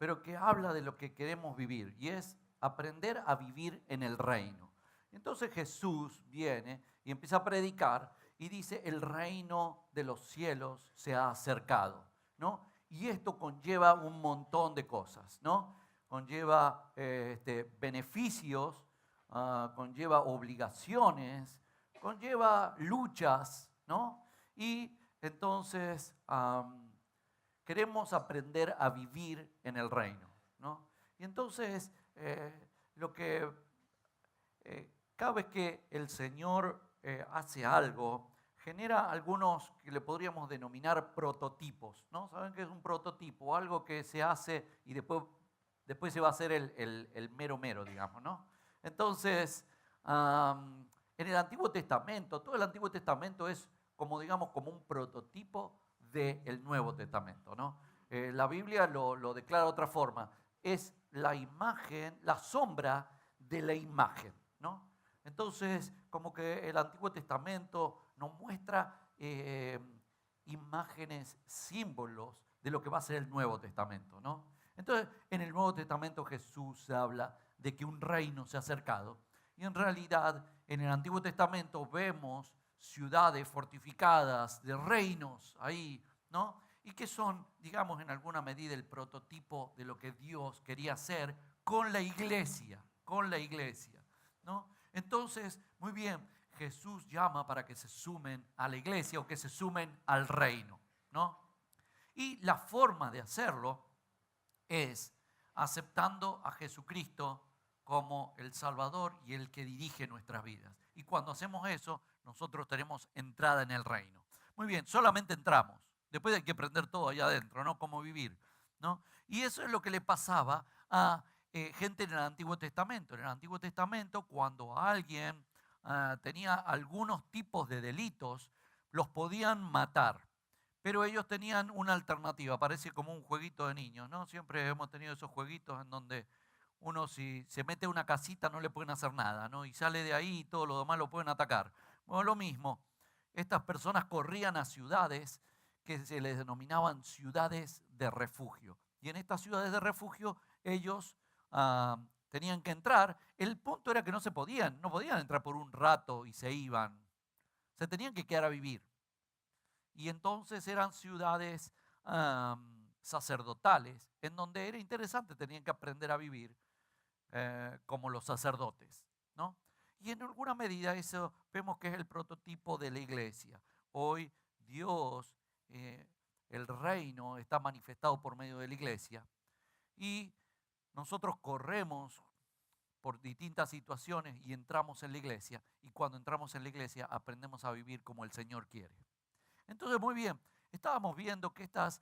pero que habla de lo que queremos vivir, y es aprender a vivir en el reino. Entonces Jesús viene y empieza a predicar y dice, el reino de los cielos se ha acercado, ¿no? Y esto conlleva un montón de cosas, ¿no? Conlleva beneficios, conlleva obligaciones, conlleva luchas, ¿no? Y entonces queremos aprender a vivir en el reino, ¿no? Y entonces lo que cada vez que el Señor hace algo, genera algunos que le podríamos denominar prototipos, ¿no? ¿Saben qué es un prototipo? Algo que se hace y después se va a hacer el mero mero, digamos, ¿no? Entonces, en el Antiguo Testamento, todo el Antiguo Testamento es como, digamos, como un prototipo del Nuevo Testamento, ¿no? La Biblia lo declara de otra forma, es la imagen, la sombra de la imagen, ¿no? Entonces, como que el Antiguo Testamento nos muestra imágenes, símbolos de lo que va a ser el Nuevo Testamento, ¿no? Entonces, en el Nuevo Testamento Jesús habla de que un reino se ha acercado. Y en realidad, en el Antiguo Testamento vemos ciudades fortificadas de reinos ahí, ¿no? Y que son, digamos, en alguna medida el prototipo de lo que Dios quería hacer con la iglesia, ¿no? Entonces, muy bien, Jesús llama para que se sumen a la iglesia o que se sumen al reino, ¿no? Y la forma de hacerlo es aceptando a Jesucristo como el Salvador y el que dirige nuestras vidas. Y cuando hacemos eso, nosotros tenemos entrada en el reino. Muy bien, solamente entramos. Después hay que aprender todo allá adentro, ¿no? Cómo vivir, ¿no? Y eso es lo que le pasaba a gente en el Antiguo Testamento. En el Antiguo Testamento, cuando alguien tenía algunos tipos de delitos, los podían matar. Pero ellos tenían una alternativa, parece como un jueguito de niños, ¿no? Siempre hemos tenido esos jueguitos en donde uno si se mete a una casita no le pueden hacer nada, ¿no? Y sale de ahí y todo lo demás lo pueden atacar. Bueno, lo mismo, estas personas corrían a ciudades que se les denominaban ciudades de refugio. Y en estas ciudades de refugio ellos tenían que entrar. El punto era que no podían entrar por un rato y se iban. Se tenían que quedar a vivir. Y entonces eran ciudades sacerdotales, en donde era interesante, tenían que aprender a vivir como los sacerdotes, ¿no? Y en alguna medida eso vemos que es el prototipo de la iglesia. Hoy Dios, el reino está manifestado por medio de la iglesia y nosotros corremos por distintas situaciones y entramos en la iglesia, y cuando entramos en la iglesia aprendemos a vivir como el Señor quiere. Entonces, muy bien, estábamos viendo que estas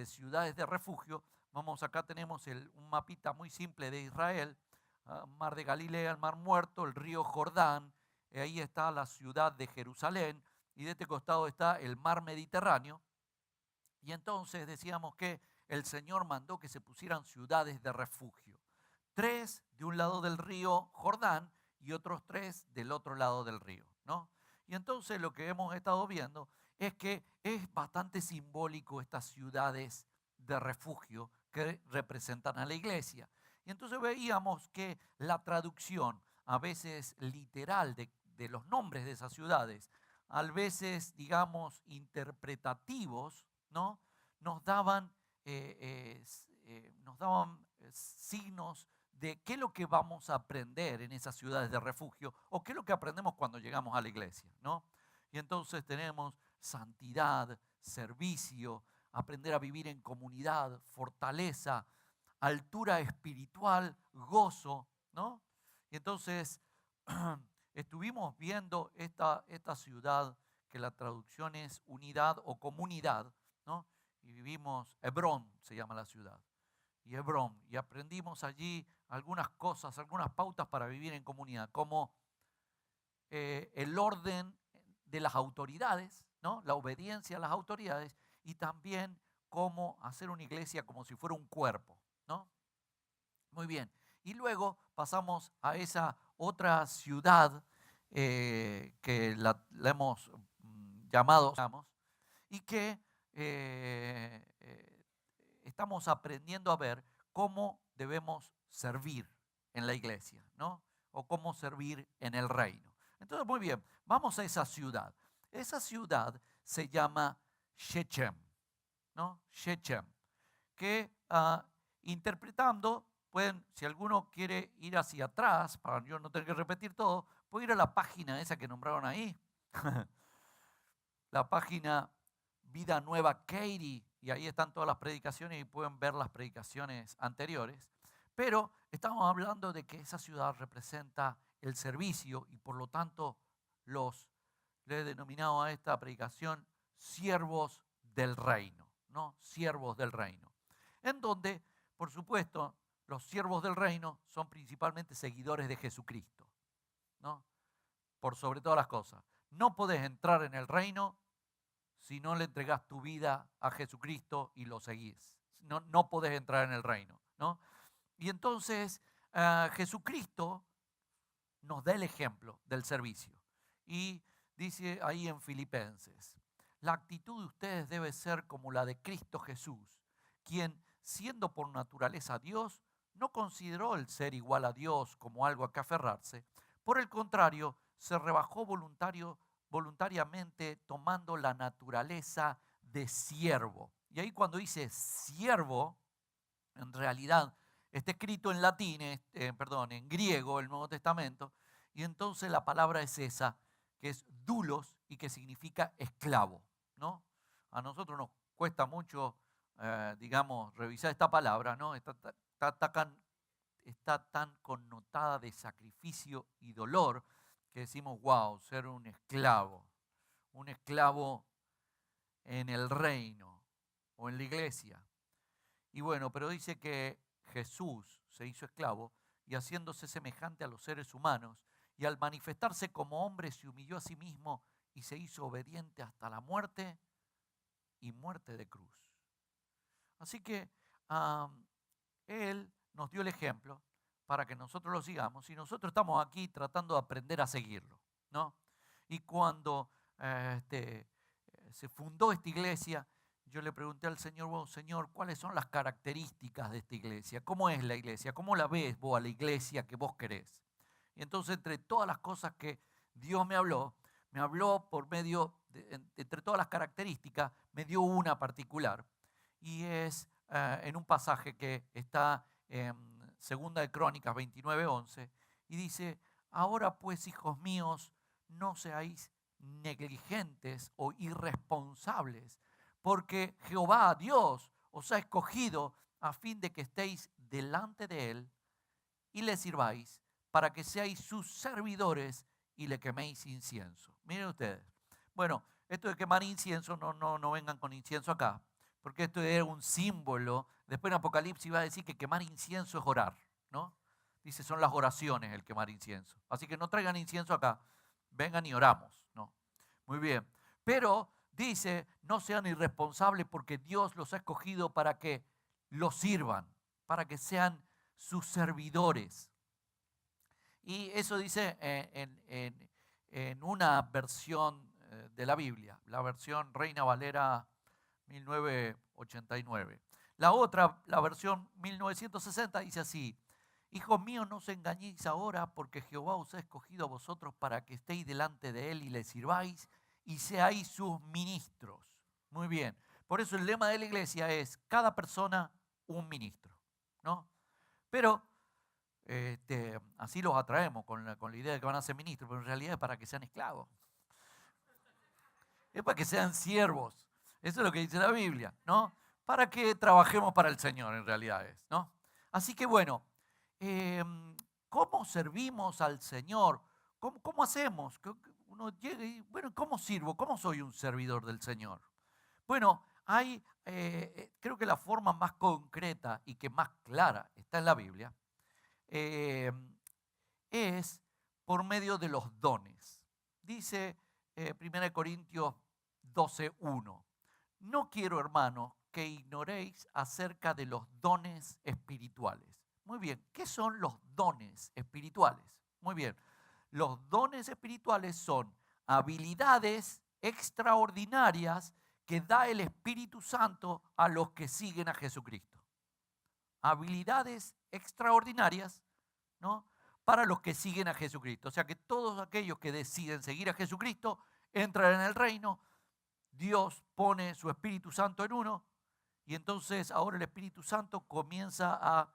ciudades de refugio, vamos, acá tenemos un mapita muy simple de Israel, Mar de Galilea, el Mar Muerto, el río Jordán, ahí está la ciudad de Jerusalén, y de este costado está el Mar Mediterráneo. Y entonces decíamos que el Señor mandó que se pusieran ciudades de refugio. 3 de un lado del río Jordán y otros 3 del otro lado del río, ¿no? Y entonces lo que hemos estado viendo es que es bastante simbólico estas ciudades de refugio que representan a la iglesia. Y entonces veíamos que la traducción, a veces literal, de los nombres de esas ciudades, a veces, digamos, interpretativos, ¿no? Nos daban, signos de qué es lo que vamos a aprender en esas ciudades de refugio o qué es lo que aprendemos cuando llegamos a la iglesia, ¿no? Y entonces tenemos santidad, servicio, aprender a vivir en comunidad, fortaleza, altura espiritual, gozo, ¿no? Y entonces estuvimos viendo esta ciudad que la traducción es unidad o comunidad, ¿no? Y vivimos, Hebrón se llama la ciudad, y Hebrón, y aprendimos allí algunas cosas, algunas pautas para vivir en comunidad, como el orden de las autoridades, ¿no? La obediencia a las autoridades, y también cómo hacer una iglesia como si fuera un cuerpo, ¿no? Muy bien. Y luego pasamos a esa otra ciudad que la hemos llamado, y que estamos aprendiendo a ver cómo debemos servir en la iglesia, ¿no? O cómo servir en el reino. Entonces, muy bien, vamos a esa ciudad. Esa ciudad se llama Shechem, ¿no? Shechem, que interpretando, si alguno quiere ir hacia atrás, para yo no tener que repetir todo, puede ir a la página esa que nombraron ahí, la página Vida Nueva Katy, y ahí están todas las predicaciones y pueden ver las predicaciones anteriores. Pero estamos hablando de que esa ciudad representa el servicio y por lo tanto le he denominado a esta predicación siervos del reino, ¿no? Siervos del reino. En donde, por supuesto, los siervos del reino son principalmente seguidores de Jesucristo, ¿no? Por sobre todas las cosas. No podés entrar en el reino si no le entregás tu vida a Jesucristo y lo seguís. No podés entrar en el reino, ¿no? Y entonces Jesucristo nos da el ejemplo del servicio. Y dice ahí en Filipenses, la actitud de ustedes debe ser como la de Cristo Jesús, quien, siendo por naturaleza Dios, no consideró el ser igual a Dios como algo a que aferrarse. Por el contrario, se rebajó voluntariamente tomando la naturaleza de siervo. Y ahí cuando dice siervo, en realidad está escrito en latín, en griego, el Nuevo Testamento, y entonces la palabra es esa, que es doulos y que significa esclavo, ¿no? A nosotros nos cuesta mucho, revisar esta palabra, ¿no? Está tan connotada de sacrificio y dolor que decimos, wow, ser un esclavo en el reino o en la iglesia. Y bueno, pero dice que Jesús se hizo esclavo y haciéndose semejante a los seres humanos y al manifestarse como hombre se humilló a sí mismo y se hizo obediente hasta la muerte y muerte de cruz. Así que Él nos dio el ejemplo para que nosotros lo sigamos y nosotros estamos aquí tratando de aprender a seguirlo, ¿no? Y cuando se fundó esta iglesia, yo le pregunté al Señor, bueno, Señor, ¿cuáles son las características de esta iglesia? ¿Cómo es la iglesia? ¿Cómo la ves vos a la iglesia que vos querés? Y entonces, entre todas las cosas que Dios me habló por medio, entre todas las características, me dio una particular. Y es en un pasaje que está en 2 de Crónicas 29:11, y dice, ahora pues, hijos míos, no seáis negligentes o irresponsables, porque Jehová Dios os ha escogido a fin de que estéis delante de Él y le sirváis, para que seáis sus servidores y le queméis incienso. Miren ustedes. Bueno, esto de quemar incienso, no vengan con incienso acá, porque esto es un símbolo. Después en Apocalipsis va a decir que quemar incienso es orar, ¿no? Dice, son las oraciones el quemar incienso. Así que no traigan incienso acá, vengan y oramos, ¿no? Muy bien. Pero dice, no sean irresponsables porque Dios los ha escogido para que los sirvan, para que sean sus servidores. Y eso dice en una versión de la Biblia, la versión Reina Valera 1989. La otra, la versión 1960, dice así, hijos míos, no os engañéis ahora, porque Jehová os ha escogido a vosotros para que estéis delante de Él y le sirváis y seáis sus ministros. Muy bien. Por eso el lema de la iglesia es, cada persona un ministro, ¿no? Pero así los atraemos con la idea de que van a ser ministros, pero en realidad es para que sean esclavos. Es para que sean siervos. Eso es lo que dice la Biblia, ¿no? Para que trabajemos para el Señor, en realidad es, ¿no? Así que bueno, ¿cómo servimos al Señor? ¿Cómo hacemos? Uno llega y, bueno, ¿cómo sirvo? ¿Cómo soy un servidor del Señor? Bueno, hay, creo que la forma más concreta y que más clara está en la Biblia, es por medio de los dones. Dice 1 Corintios 12:1. No quiero, hermanos, que ignoréis acerca de los dones espirituales. Muy bien, ¿qué son los dones espirituales? Muy bien, los dones espirituales son habilidades extraordinarias que da el Espíritu Santo a los que siguen a Jesucristo. habilidades extraordinarias, ¿no?, para los que siguen a Jesucristo. O sea que todos aquellos que deciden seguir a Jesucristo entran en el reino. Dios pone su Espíritu Santo en uno y entonces ahora el Espíritu Santo comienza a,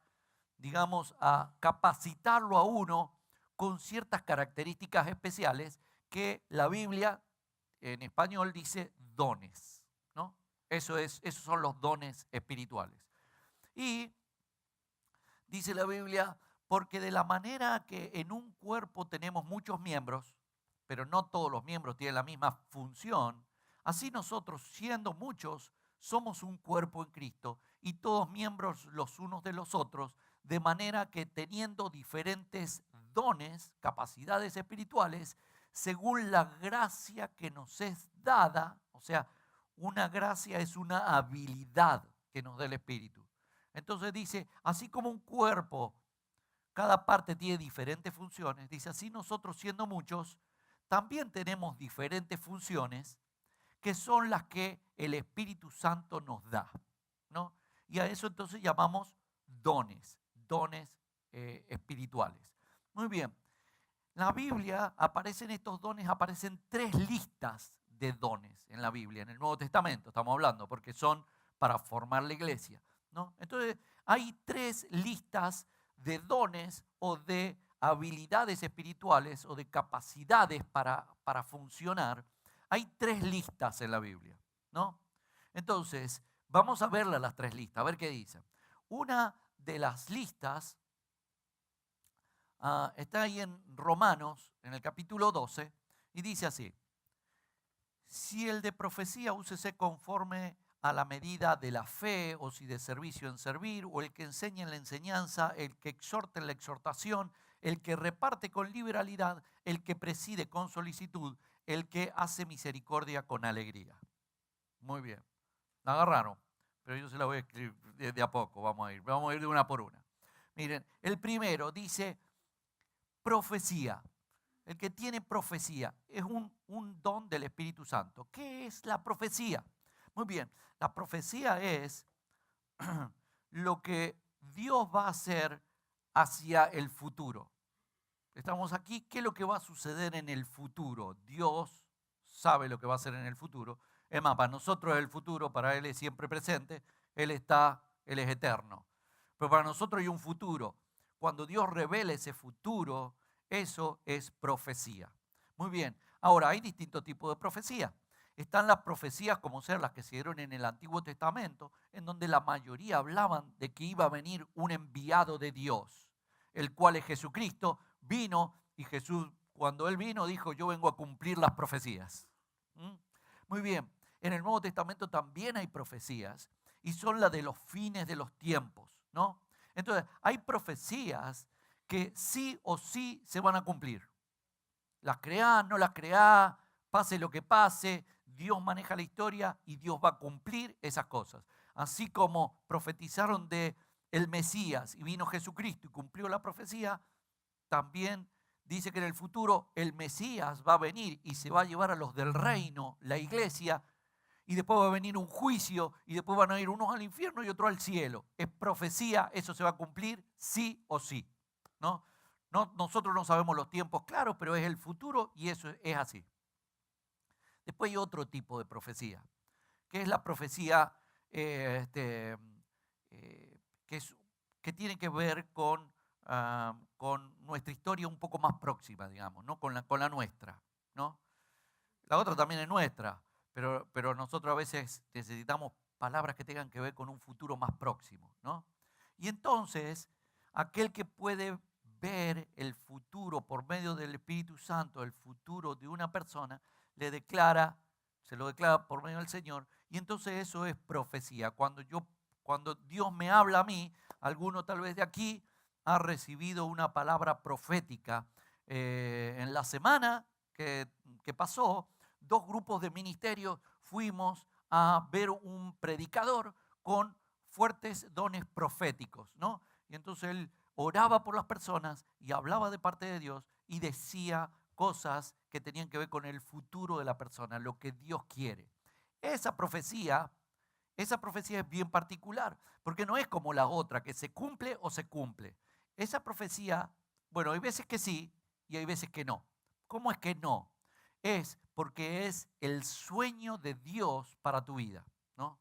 digamos, a capacitarlo a uno con ciertas características especiales que la Biblia en español dice dones, ¿no? Esos son los dones espirituales. Y dice la Biblia, porque de la manera que en un cuerpo tenemos muchos miembros, pero no todos los miembros tienen la misma función, así nosotros, siendo muchos, somos un cuerpo en Cristo y todos miembros los unos de los otros, de manera que teniendo diferentes dones, capacidades espirituales, según la gracia que nos es dada, o sea, una gracia es una habilidad que nos da el Espíritu. Entonces dice, así como un cuerpo, cada parte tiene diferentes funciones, dice, así nosotros siendo muchos, también tenemos diferentes funciones que son las que el Espíritu Santo nos da, ¿no? Y a eso entonces llamamos dones espirituales. Muy bien, la Biblia aparecen estos dones, aparecen 3 listas de dones en la Biblia, en el Nuevo Testamento estamos hablando, porque son para formar la iglesia, ¿no? Entonces hay 3 listas de dones o de habilidades espirituales o de capacidades para funcionar. Hay 3 listas en la Biblia, ¿no? Entonces, vamos a verlas las 3 listas, a ver qué dicen. Una de las listas está ahí en Romanos, en el capítulo 12, y dice así: si el de profecía úsese conforme a la medida de la fe, o si de servicio en servir, o el que enseña en la enseñanza, el que exhorta en la exhortación, el que reparte con liberalidad, el que preside con solicitud, el que hace misericordia con alegría. Muy bien, la agarraron, pero yo se la voy a escribir de a poco, vamos a ir de una por una. Miren, el primero dice profecía. El que tiene profecía es un don del Espíritu Santo. ¿Qué es la profecía? Muy bien, la profecía es lo que Dios va a hacer hacia el futuro. Estamos aquí, ¿qué es lo que va a suceder en el futuro? Dios sabe lo que va a hacer en el futuro. Es más, para nosotros el futuro, para Él es siempre presente, Él es eterno. Pero para nosotros hay un futuro. Cuando Dios revela ese futuro, eso es profecía. Muy bien, ahora hay distintos tipos de profecía. Están las profecías como ser las que se dieron en el Antiguo Testamento, en donde la mayoría hablaban de que iba a venir un enviado de Dios, el cual es Jesucristo. Vino y Jesús, cuando Él vino, dijo, yo vengo a cumplir las profecías. Muy bien, en el Nuevo Testamento también hay profecías y son las de los fines de los tiempos, ¿no? Entonces, hay profecías que sí o sí se van a cumplir. Las creás, no las creás, pase lo que pase, Dios maneja la historia y Dios va a cumplir esas cosas. Así como profetizaron de el Mesías y vino Jesucristo y cumplió la profecía, también dice que en el futuro el Mesías va a venir y se va a llevar a los del reino, la iglesia, y después va a venir un juicio y después van a ir unos al infierno y otros al cielo. Es profecía, eso se va a cumplir sí o sí, ¿no? Nosotros no sabemos los tiempos claros, pero es el futuro y eso es así. Después hay otro tipo de profecía, que es la profecía que tiene que ver con nuestra historia un poco más próxima, digamos, ¿no? con la nuestra, ¿no? La otra también es nuestra, pero nosotros a veces necesitamos palabras que tengan que ver con un futuro más próximo, ¿no? Y entonces, aquel que puede ver el futuro por medio del Espíritu Santo, el futuro de una persona, se lo declara por medio del Señor, y entonces eso es profecía. Cuando Dios me habla a mí, alguno tal vez de aquí ha recibido una palabra profética. En la semana que pasó, 2 grupos de ministerios fuimos a ver un predicador con fuertes dones proféticos, ¿no? Y entonces él oraba por las personas y hablaba de parte de Dios y decía cosas que tenían que ver con el futuro de la persona, lo que Dios quiere. Esa profecía esa profecía es bien particular, porque no es como la otra, que se cumple o se cumple. Esa profecía, bueno, hay veces que sí y hay veces que no. ¿Cómo es que no? Es porque es el sueño de Dios para tu vida, ¿no?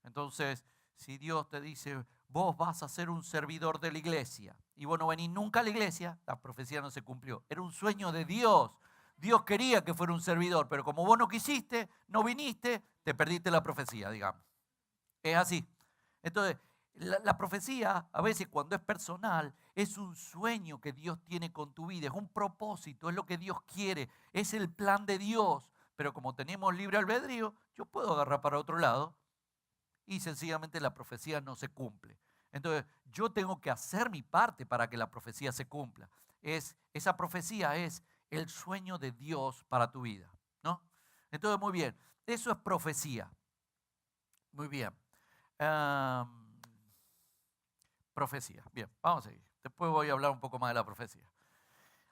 Entonces, si Dios te dice, vos vas a ser un servidor de la iglesia, y vos no venís nunca a la iglesia, la profecía no se cumplió. Era un sueño de Dios. Dios quería que fuera un servidor, pero como vos no quisiste, no viniste, te perdiste la profecía, digamos. Es así. Entonces, la profecía, a veces cuando es personal, es un sueño que Dios tiene con tu vida, es un propósito, es lo que Dios quiere, es el plan de Dios. Pero como tenemos libre albedrío, yo puedo agarrar para otro lado y sencillamente la profecía no se cumple. Entonces, yo tengo que hacer mi parte para que la profecía se cumpla. Esa profecía es el sueño de Dios para tu vida, ¿no? Entonces, muy bien, eso es profecía. Muy bien. Profecía. Bien, vamos a seguir. Después voy a hablar un poco más de la profecía.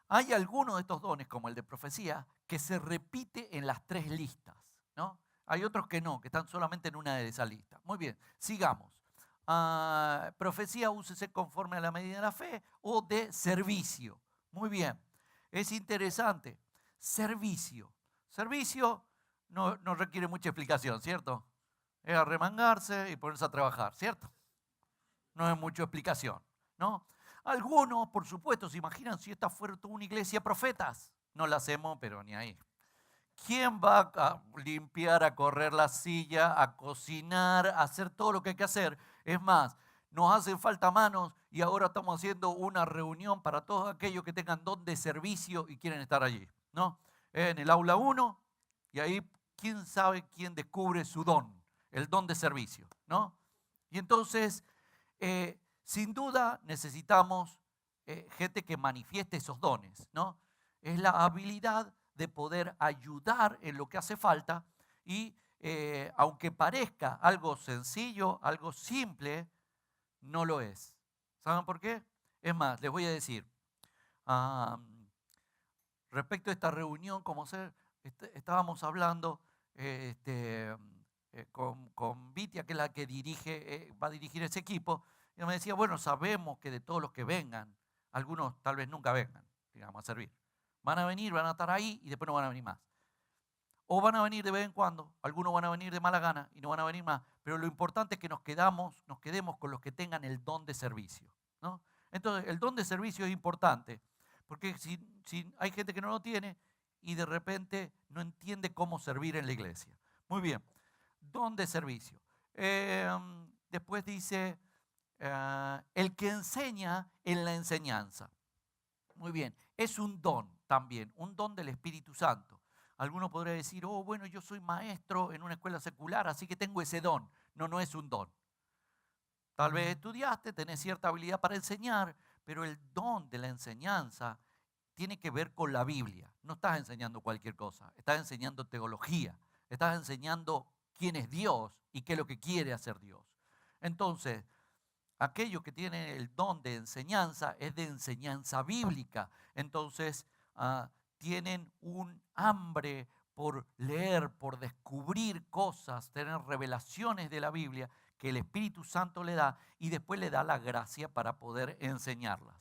Hay algunos de estos dones, como el de profecía, que se repite en las 3 listas, ¿no? Hay otros que no, que están solamente en una de esas listas. Muy bien, sigamos. Profecía, úsese conforme a la medida de la fe o de servicio. Muy bien, es interesante. Servicio. Servicio no requiere mucha explicación, ¿cierto? Es arremangarse y ponerse a trabajar, ¿cierto? No es mucha explicación, ¿no? Algunos, por supuesto, se imaginan si esta fuera toda una iglesia de profetas. No la hacemos, pero ni ahí. ¿Quién va a limpiar, a correr la silla, a cocinar, a hacer todo lo que hay que hacer? Es más, nos hacen falta manos y ahora estamos haciendo una reunión para todos aquellos que tengan don de servicio y quieren estar allí, ¿no? En el aula 1 y ahí, ¿quién sabe quién descubre su don? El don de servicio, ¿no? Y entonces, sin duda necesitamos gente que manifieste esos dones, ¿no? Es la habilidad de poder ayudar en lo que hace falta y aunque parezca algo sencillo, algo simple, no lo es. ¿Saben por qué? Es más, les voy a decir, ah, respecto a esta reunión, como estábamos hablando con Vitia, que es la que va a dirigir ese equipo, y me decía, bueno, sabemos que de todos los que vengan, algunos tal vez nunca vengan, digamos, a servir. Van a venir, van a estar ahí y después no van a venir más. O van a venir de vez en cuando, algunos van a venir de mala gana y no van a venir más, pero lo importante es que nos quedemos con los que tengan el don de servicio, ¿no? Entonces, el don de servicio es importante, porque si hay gente que no lo tiene y de repente no entiende cómo servir en la iglesia. Muy bien, don de servicio. Después dice, el que enseña en la enseñanza. Muy bien, es un don también, un don del Espíritu Santo. Alguno podría decir, oh, bueno, yo soy maestro en una escuela secular, así que tengo ese don. No, no es un don. Tal vez estudiaste, tenés cierta habilidad para enseñar, pero el don de la enseñanza tiene que ver con la Biblia. No estás enseñando cualquier cosa, estás enseñando teología, estás enseñando quién es Dios y qué es lo que quiere hacer Dios. Entonces, aquellos que tienen el don de enseñanza es de enseñanza bíblica. Entonces, tienen un hambre por leer, por descubrir cosas, tener revelaciones de la Biblia que el Espíritu Santo le da y después le da la gracia para poder enseñarlas.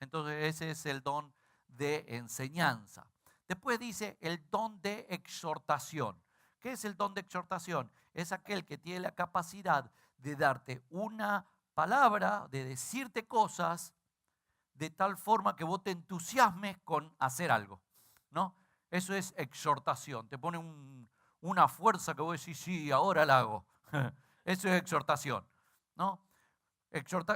Entonces ese es el don de enseñanza. Después dice el don de exhortación. ¿Qué es el don de exhortación? Es aquel que tiene la capacidad de darte una palabra, de decirte cosas de tal forma que vos te entusiasmes con hacer algo, ¿no? Eso es exhortación, te pone una fuerza que vos decís, sí, ahora la hago. Eso es exhortación, ¿no?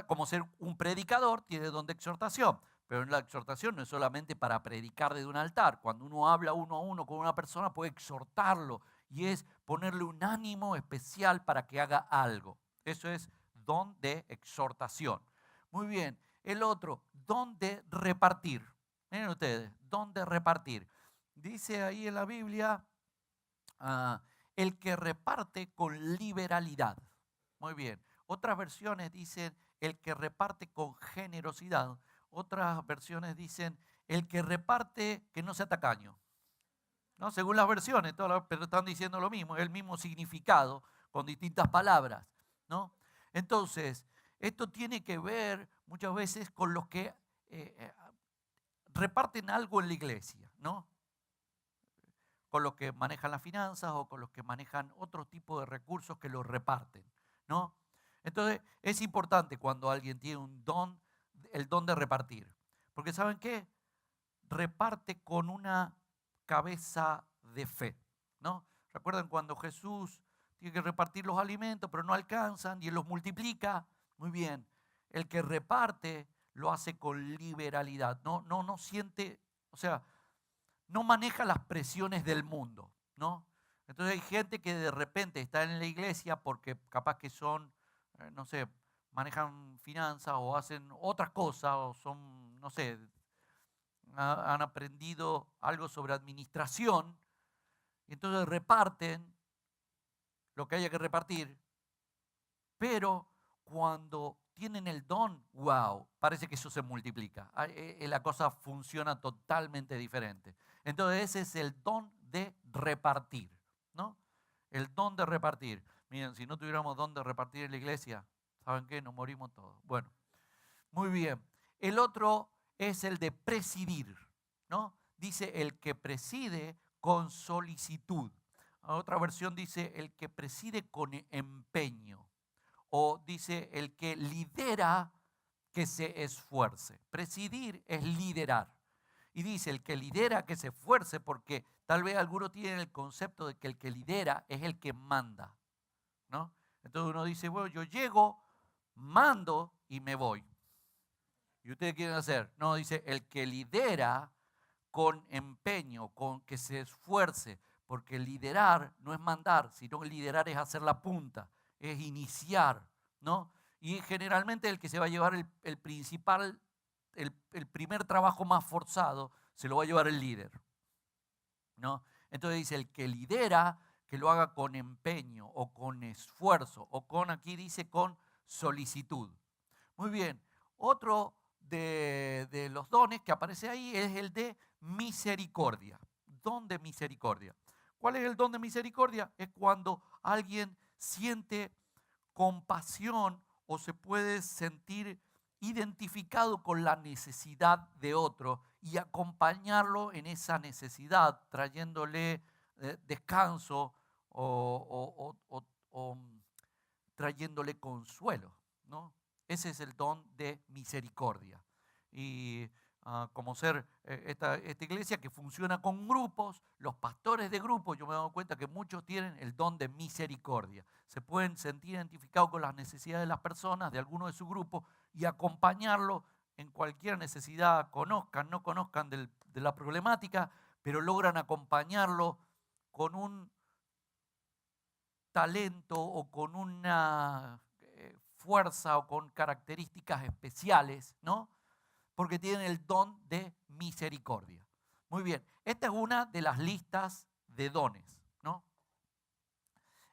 Como ser un predicador tiene don de exhortación, pero en la exhortación no es solamente para predicar desde un altar. Cuando uno habla uno a uno con una persona puede exhortarlo y es ponerle un ánimo especial para que haga algo. Eso es don de exhortación. Muy bien, el otro, don de repartir. Miren ustedes, don de repartir. Dice ahí en la Biblia, el que reparte con liberalidad. Muy bien. Otras versiones dicen el que reparte con generosidad. Otras versiones dicen el que reparte que no sea tacaño. ¿No? Según las versiones, pero están diciendo lo mismo, el mismo significado. con distintas palabras, ¿no? Entonces, esto tiene que ver muchas veces con los que reparten algo en la iglesia, ¿no? Con los que manejan las finanzas o con los que manejan otro tipo de recursos que los reparten, ¿no? Entonces, es importante cuando alguien tiene un don, el don de repartir. Porque ¿saben qué? Reparte con una cabeza de fe, ¿no? ¿Recuerdan cuando Jesús tiene que repartir los alimentos, pero no alcanzan y Él los multiplica? Muy bien. El que reparte lo hace con liberalidad, no siente, o sea, no maneja las presiones del mundo, ¿no? Entonces hay gente que de repente está en la iglesia porque capaz que son, no sé, manejan finanzas o hacen otras cosas o son, no sé, han aprendido algo sobre administración y entonces reparten lo que haya que repartir, pero cuando tienen el don, wow, parece que eso se multiplica. La cosa funciona totalmente diferente. Entonces ese es el don de repartir, ¿no? El don de repartir. Miren, si no tuviéramos don de repartir en la iglesia, ¿saben qué? Nos morimos todos. Bueno, muy bien. El otro es el de presidir, ¿no? Dice el que preside con solicitud. Otra versión dice el que preside con empeño. O dice el que lidera que se esfuerce. Presidir es liderar. Y dice el que lidera que se esfuerce, porque tal vez algunos tienen el concepto de que el que lidera es el que manda, ¿no? Entonces uno dice, bueno, yo llego, mando y me voy. ¿Y ustedes quieren hacer? No, dice el que lidera con empeño, con que se esfuerce, porque liderar no es mandar, sino liderar es hacer la punta, es iniciar, ¿no? Y generalmente el que se va a llevar el principal, el primer trabajo más forzado, se lo va a llevar el líder, ¿no? Entonces dice, el que lidera, que lo haga con empeño o con esfuerzo, o con, aquí dice, con solicitud. Muy bien, otro de los dones que aparece ahí es el de misericordia, don de misericordia. ¿Cuál es el don de misericordia? Es cuando alguien siente compasión o se puede sentir identificado con la necesidad de otro y acompañarlo en esa necesidad, trayéndole descanso o trayéndole consuelo, ¿no? Ese es el don de misericordia. Y como ser esta iglesia que funciona con grupos, los pastores de grupos, yo me he dado cuenta que muchos tienen el don de misericordia. Se pueden sentir identificados con las necesidades de las personas, de alguno de su grupo, y acompañarlo en cualquier necesidad, conozcan, no conozcan de la problemática, pero logran acompañarlo con un talento o con una fuerza o con características especiales, ¿no? Porque tienen el don de misericordia. Muy bien, esta es una de las listas de dones, ¿no?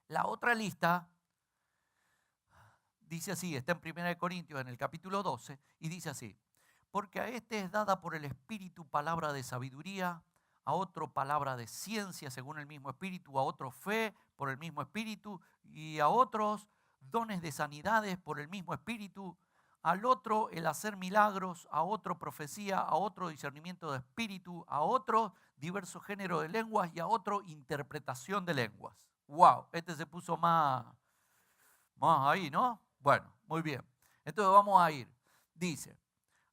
La otra lista dice así, está en 1 Corintios en el capítulo 12 y dice así, porque a este es dada por el Espíritu palabra de sabiduría, a otro palabra de ciencia según el mismo Espíritu, a otro fe por el mismo Espíritu y a otros dones de sanidades por el mismo Espíritu, al otro el hacer milagros, a otro profecía, a otro discernimiento de espíritu, a otro diversos géneros de lenguas y a otro interpretación de lenguas. ¡Wow! Este se puso más ahí, ¿no? Bueno, muy bien. Entonces vamos a ir. Dice,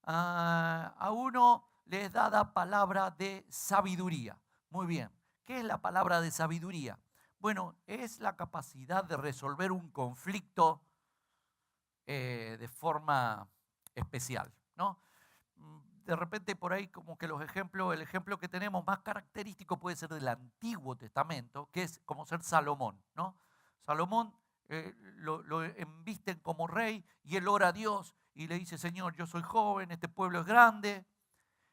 a uno le es dada palabra de sabiduría. Muy bien. ¿Qué es la palabra de sabiduría? Bueno, es la capacidad de resolver un conflicto de forma especial, ¿no? De repente por ahí como que el ejemplo que tenemos más característico puede ser del Antiguo Testamento, que es como ser Salomón, ¿no? Salomón lo embisten como rey y él ora a Dios y le dice, Señor, yo soy joven, este pueblo es grande.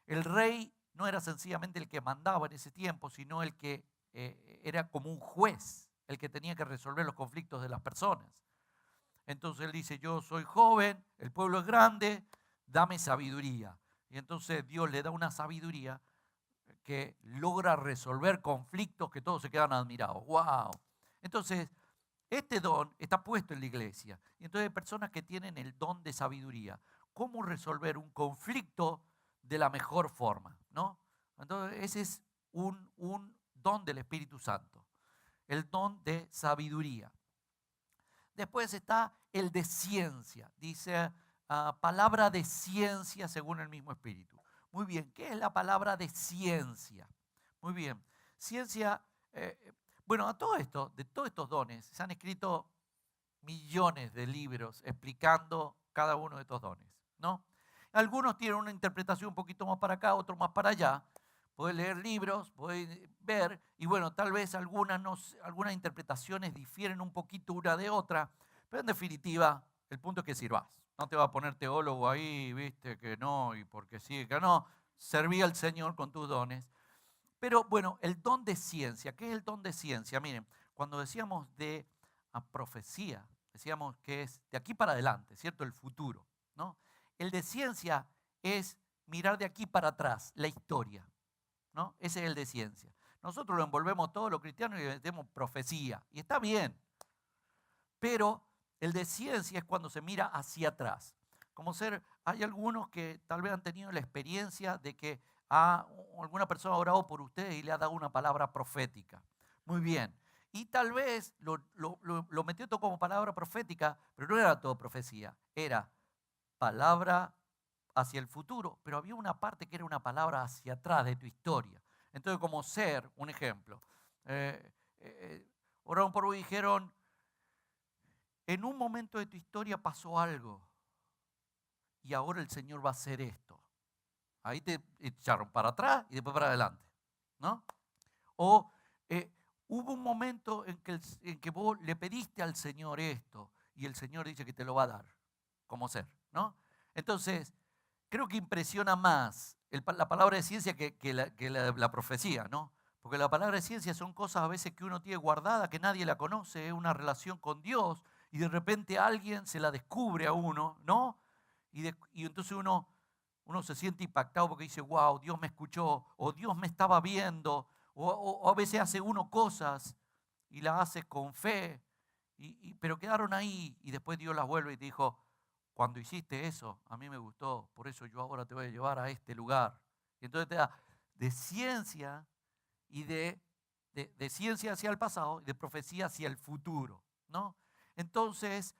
El rey no era sencillamente el que mandaba en ese tiempo, sino el que era como un juez, el que tenía que resolver los conflictos de las personas. Entonces él dice, yo soy joven, el pueblo es grande, dame sabiduría. Y entonces Dios le da una sabiduría que logra resolver conflictos que todos se quedan admirados. ¡Wow! Entonces, este don está puesto en la iglesia. Y entonces hay personas que tienen el don de sabiduría. ¿Cómo resolver un conflicto de la mejor forma? ¿No? Entonces ese es un don del Espíritu Santo. El don de sabiduría. Después está el de ciencia. Dice palabra de ciencia según el mismo Espíritu. Muy bien, ¿qué es la palabra de ciencia? Muy bien, ciencia, bueno, a todo esto, de todos estos dones, se han escrito millones de libros explicando cada uno de estos dones, ¿no? Algunos tienen una interpretación un poquito más para acá, otros más para allá. Puedes leer libros, puedes ver, y bueno, tal vez algunas interpretaciones difieren un poquito una de otra, pero en definitiva, el punto es que sirvas. No te va a poner teólogo ahí, viste, que no, y porque sí, que no. Serví al Señor con tus dones. Pero bueno, el don de ciencia, ¿qué es el don de ciencia? Miren, cuando decíamos de profecía, decíamos que es de aquí para adelante, ¿cierto? El futuro, ¿no? El de ciencia es mirar de aquí para atrás, la historia, ¿no? Ese es el de ciencia. Nosotros lo envolvemos todos los cristianos y le metemos profecía, y está bien, pero el de ciencia es cuando se mira hacia atrás. Hay algunos que tal vez han tenido la experiencia de que alguna persona ha orado por ustedes y le ha dado una palabra profética. Muy bien. Y tal vez lo metió todo como palabra profética, pero no era todo profecía, era palabra hacia el futuro, pero había una parte que era una palabra hacia atrás de tu historia. Entonces, como un ejemplo, oraron por vos y dijeron, en un momento de tu historia pasó algo y ahora el Señor va a hacer esto. Ahí te echaron para atrás y después para adelante, ¿no? O hubo un momento en que vos le pediste al Señor esto y el Señor dice que te lo va a dar, como ser, ¿no? Entonces, creo que impresiona más la palabra de ciencia que la profecía, ¿no? Porque la palabra de ciencia son cosas a veces que uno tiene guardada, que nadie la conoce, es una relación con Dios y de repente alguien se la descubre a uno, ¿no? Y entonces uno se siente impactado porque dice, wow, Dios me escuchó, o Dios me estaba viendo, o a veces hace uno cosas y las hace con fe, pero quedaron ahí y después Dios las vuelve y te dijo, cuando hiciste eso, a mí me gustó, por eso yo ahora te voy a llevar a este lugar. Y entonces te da de ciencia y de ciencia hacia el pasado y de profecía hacia el futuro, ¿no? Entonces,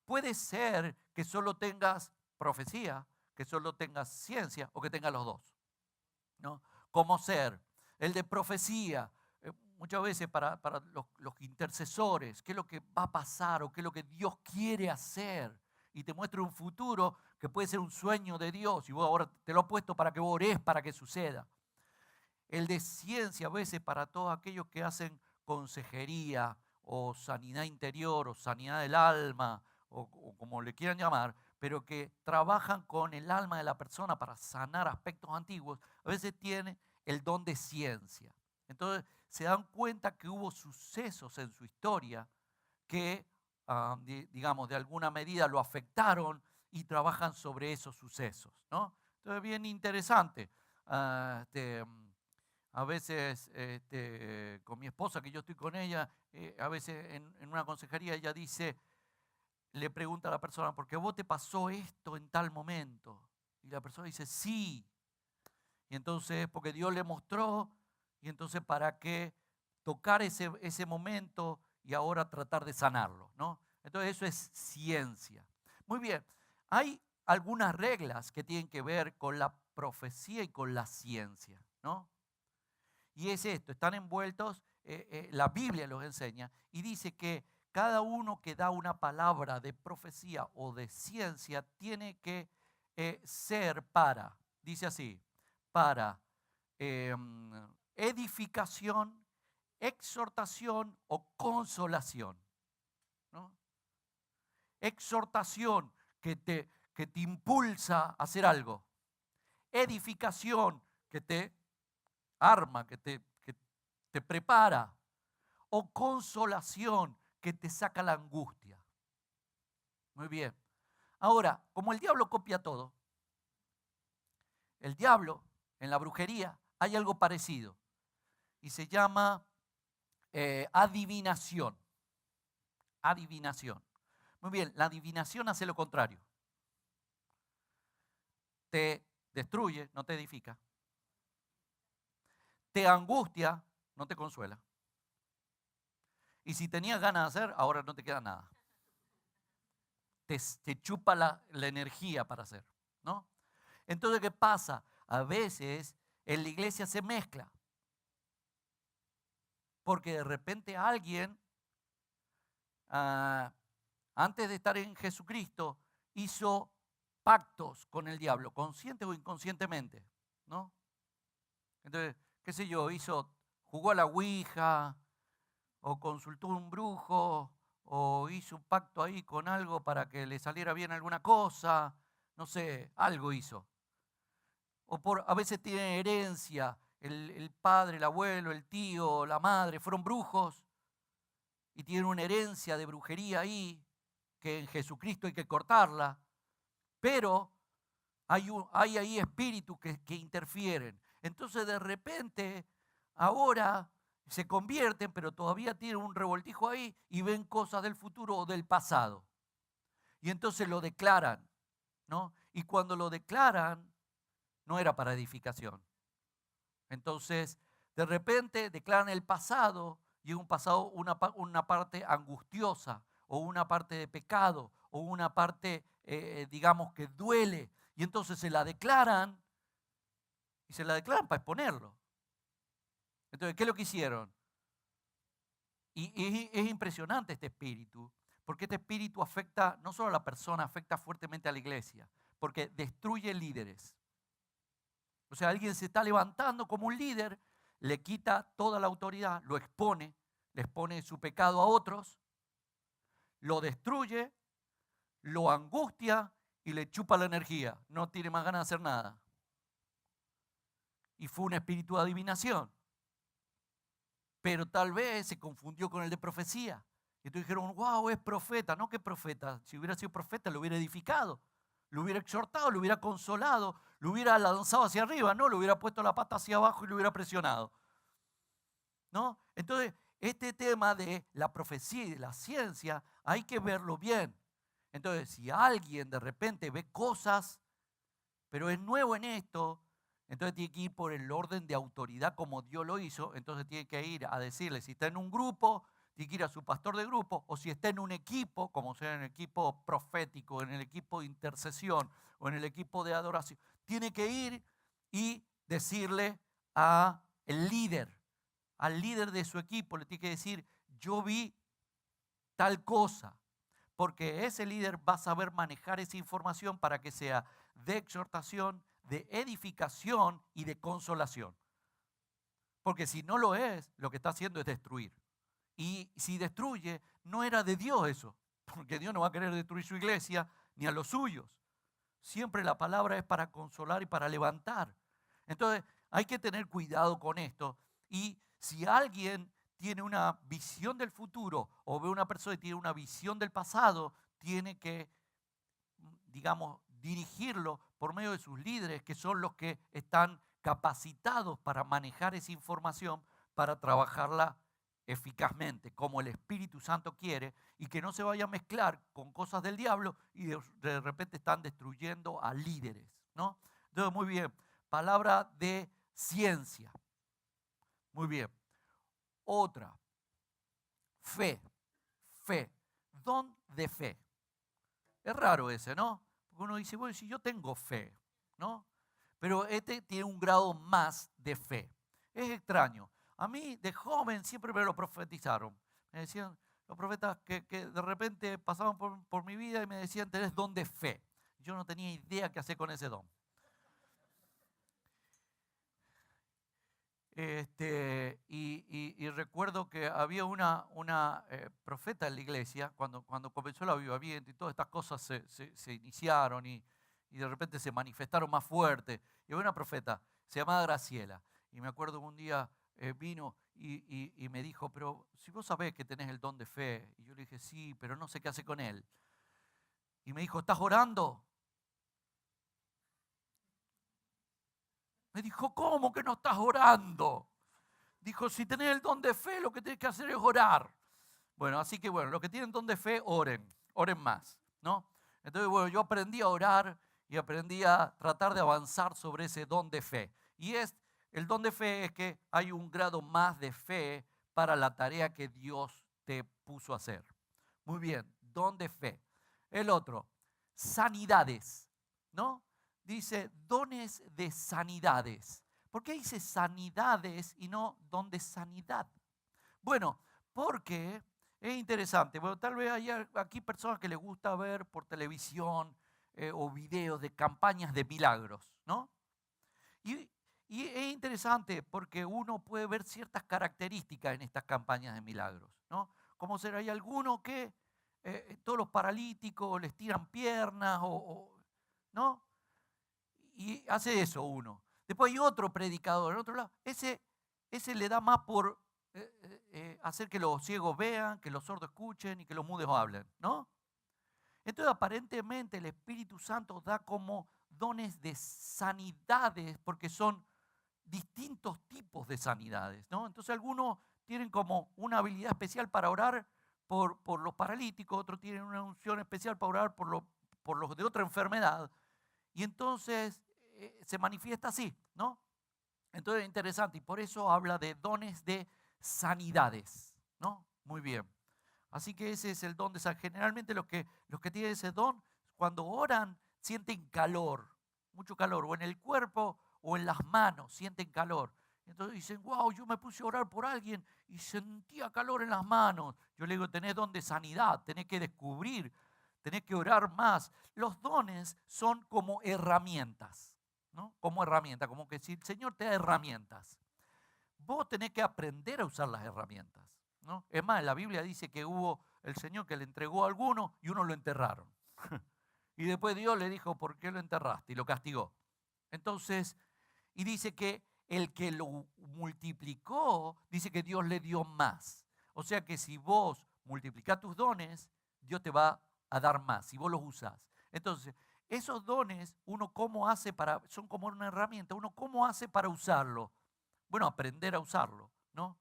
puede ser que solo tengas profecía, que solo tengas ciencia o que tengas los dos, ¿no? Como ser el de profecía, muchas veces para los intercesores, qué es lo que va a pasar o qué es lo que Dios quiere hacer. Y te muestra un futuro que puede ser un sueño de Dios y vos ahora te lo he puesto para que vos ores para que suceda. El de ciencia a veces para todos aquellos que hacen consejería o sanidad interior o sanidad del alma o como le quieran llamar, pero que trabajan con el alma de la persona para sanar aspectos antiguos, a veces tienen el don de ciencia. Entonces se dan cuenta que hubo sucesos en su historia que, digamos, de alguna medida lo afectaron y trabajan sobre esos sucesos, ¿no? Entonces, bien interesante. A veces con mi esposa, que yo estoy con ella, a veces en una consejería ella dice, le pregunta a la persona, ¿por qué vos te pasó esto en tal momento? Y la persona dice, sí. Y entonces, porque Dios le mostró, y entonces para qué tocar ese momento y ahora tratar de sanarlo, ¿no? Entonces eso es ciencia. Muy bien, hay algunas reglas que tienen que ver con la profecía y con la ciencia, ¿no? Y es esto, están envueltos, la Biblia los enseña y dice que cada uno que da una palabra de profecía o de ciencia tiene que ser dice así, para edificación, exhortación o consolación, ¿no? Exhortación que te impulsa a hacer algo. Edificación que te arma, que te prepara. O consolación que te saca la angustia. Muy bien. Ahora, como el diablo copia todo, el diablo en la brujería hay algo parecido y se llama adivinación. adivinación. Muy bien, la adivinación hace lo contrario. Te destruye, no te edifica. Te angustia, no te consuela. Y si tenías ganas de hacer, ahora no te queda nada. Te chupa la energía para hacer, ¿no? Entonces, ¿qué pasa? A veces en la iglesia se mezcla. Porque de repente alguien, antes de estar en Jesucristo, hizo pactos con el diablo, consciente o inconscientemente, ¿no? Entonces, qué sé yo, jugó a la ouija, o consultó a un brujo, o hizo un pacto ahí con algo para que le saliera bien alguna cosa, no sé, algo hizo. A veces tiene herencia, el padre, el abuelo, el tío, la madre, fueron brujos y tienen una herencia de brujería ahí, que en Jesucristo hay que cortarla, pero hay ahí espíritus que interfieren. Entonces de repente, ahora se convierten, pero todavía tienen un revoltijo ahí y ven cosas del futuro o del pasado. Y entonces lo declaran, ¿no? Y cuando lo declaran, no era para edificación. Entonces, de repente declaran el pasado y un pasado, una parte angustiosa o una parte de pecado o una parte, digamos, que duele. Y entonces se la declaran y se la declaran para exponerlo. Entonces, ¿qué es lo que hicieron? Y es impresionante este espíritu, porque este espíritu afecta no solo a la persona, afecta fuertemente a la iglesia, porque destruye líderes. O sea, alguien se está levantando como un líder, le quita toda la autoridad, lo expone, le expone su pecado a otros, lo destruye, lo angustia y le chupa la energía. No tiene más ganas de hacer nada. Y fue un espíritu de adivinación. Pero tal vez se confundió con el de profecía. Y entonces dijeron, wow, es profeta. No, ¿qué profeta? Si hubiera sido profeta, lo hubiera edificado, lo hubiera exhortado, lo hubiera consolado, lo hubiera lanzado hacia arriba, no, lo hubiera puesto la pata hacia abajo y lo hubiera presionado. ¿No? Entonces, este tema de la profecía y de la ciencia hay que verlo bien. Entonces, si alguien de repente ve cosas, pero es nuevo en esto, entonces tiene que ir por el orden de autoridad como Dios lo hizo. Entonces tiene que ir a decirle, si está en un grupo, tiene que ir a su pastor de grupo, o si está en un equipo, como sea en el equipo profético, en el equipo de intercesión o en el equipo de adoración, tiene que ir y decirle al líder de su equipo, le tiene que decir, yo vi tal cosa, porque ese líder va a saber manejar esa información para que sea de exhortación, de edificación y de consolación. Porque si no lo es, lo que está haciendo es destruir. Y si destruye, no era de Dios eso, porque Dios no va a querer destruir su iglesia ni a los suyos. Siempre la palabra es para consolar y para levantar. Entonces hay que tener cuidado con esto. Y si alguien tiene una visión del futuro o ve una persona que tiene una visión del pasado, tiene que, digamos, dirigirlo por medio de sus líderes, que son los que están capacitados para manejar esa información, para trabajarla eficazmente, como el Espíritu Santo quiere, y que no se vaya a mezclar con cosas del diablo y de repente están destruyendo a líderes, ¿no? Entonces, muy bien, palabra de ciencia. Muy bien. Otra, fe, don de fe. Es raro ese, ¿no? Porque uno dice, bueno, si yo tengo fe, ¿no? Pero este tiene un grado más de fe. Es extraño. A mí de joven siempre me lo profetizaron. Me decían los profetas que de repente pasaban por mi vida y me decían, tenés don de fe. Yo no tenía idea qué hacer con ese don. Y recuerdo que había una profeta en la iglesia, cuando comenzó el avivamiento y todas estas cosas se iniciaron y de repente se manifestaron más fuerte. Y había una profeta, se llamaba Graciela. Y me acuerdo que un día vino y me dijo, pero si vos sabés que tenés el don de fe. Y yo le dije, sí, pero no sé qué hacer con él. Y me dijo, ¿estás orando? Me dijo, ¿cómo que no estás orando? Dijo, si tenés el don de fe, lo que tenés que hacer es orar. Bueno, así que bueno, los que tienen don de fe, oren más, ¿no? Entonces, bueno, yo aprendí a orar y aprendí a tratar de avanzar sobre ese don de fe. El don de fe es que hay un grado más de fe para la tarea que Dios te puso a hacer. Muy bien, don de fe. El otro, sanidades, ¿no? Dice dones de sanidades. ¿Por qué dice sanidades y no don de sanidad? Bueno, porque es interesante. Bueno, tal vez hay aquí personas que les gusta ver por televisión o videos de campañas de milagros, ¿no? Y, y es interesante porque uno puede ver ciertas características en estas campañas de milagros, ¿no? Como ser, hay alguno que todos los paralíticos les tiran piernas, ¿no? Y hace eso uno. Después hay otro predicador, en otro lado. Ese le da más por hacer que los ciegos vean, que los sordos escuchen y que los mudos hablen, ¿no? Entonces aparentemente el Espíritu Santo da como dones de sanidades porque son distintos tipos de sanidades, ¿no? Entonces algunos tienen como una habilidad especial para orar por los paralíticos, otros tienen una unción especial para orar por los de otra enfermedad. Y entonces se manifiesta así, ¿no? Entonces es interesante y por eso habla de dones de sanidades, ¿no? Muy bien. Así que ese es el don de sanidad. Generalmente los que tienen ese don, cuando oran, sienten calor, mucho calor, o en el cuerpo o en las manos, sienten calor. Entonces dicen, wow, yo me puse a orar por alguien y sentía calor en las manos. Yo le digo, tenés don de sanidad, tenés que descubrir, tenés que orar más. Los dones son como herramientas, ¿no? Como herramientas, como que si el Señor te da herramientas, vos tenés que aprender a usar las herramientas, ¿no? Es más, la Biblia dice que hubo el Señor que le entregó a alguno y uno lo enterraron. Y después Dios le dijo, ¿por qué lo enterraste? Y lo castigó. Entonces, y dice que el que lo multiplicó, dice que Dios le dio más. O sea que si vos multiplicás tus dones, Dios te va a dar más, si vos los usás. Entonces, esos dones, uno cómo hace para, son como una herramienta, uno cómo hace para usarlo. Bueno, aprender a usarlo, ¿no?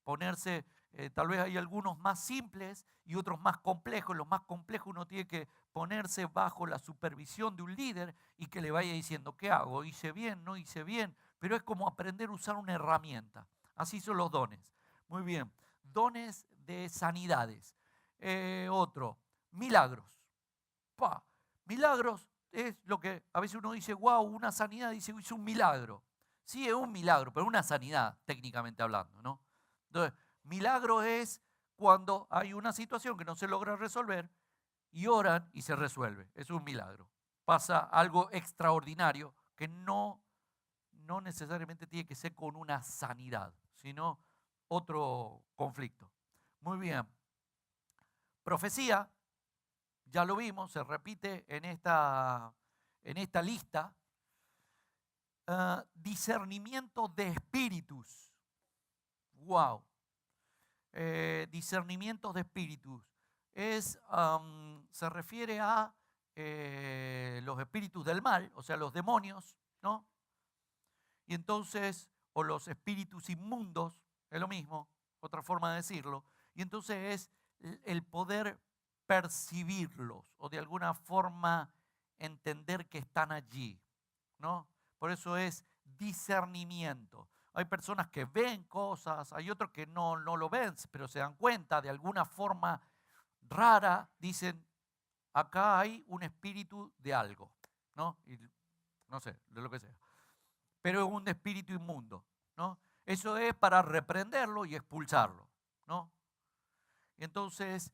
Ponerse, tal vez hay algunos más simples y otros más complejos. Los más complejos uno tiene que ponerse bajo la supervisión de un líder y que le vaya diciendo, ¿qué hago? ¿Hice bien? ¿No hice bien? Pero es como aprender a usar una herramienta. Así son los dones. Muy bien. Dones de sanidades. Otro, milagros. ¡Pah! Milagros es lo que a veces uno dice, wow, una sanidad, dice, hizo un milagro. Sí, es un milagro, pero una sanidad, técnicamente hablando, ¿no? Entonces, milagro es cuando hay una situación que no se logra resolver y oran y se resuelve. Es un milagro. Pasa algo extraordinario que no necesariamente tiene que ser con una sanidad, sino otro conflicto. Muy bien. Profecía, ya lo vimos, se repite en esta lista. Discernimiento de espíritus. Wow. Discernimiento de espíritus. Se refiere a los espíritus del mal, o sea, los demonios, ¿no? Y entonces, o los espíritus inmundos, es lo mismo, otra forma de decirlo. Y entonces es el poder percibirlos o de alguna forma entender que están allí, ¿no? Por eso es discernimiento. Hay personas que ven cosas, hay otros que no lo ven, pero se dan cuenta de alguna forma rara, dicen, acá hay un espíritu de algo, ¿no? Y, no sé, de lo que sea. Pero es un espíritu inmundo, ¿no? Eso es para reprenderlo y expulsarlo, ¿no? Entonces,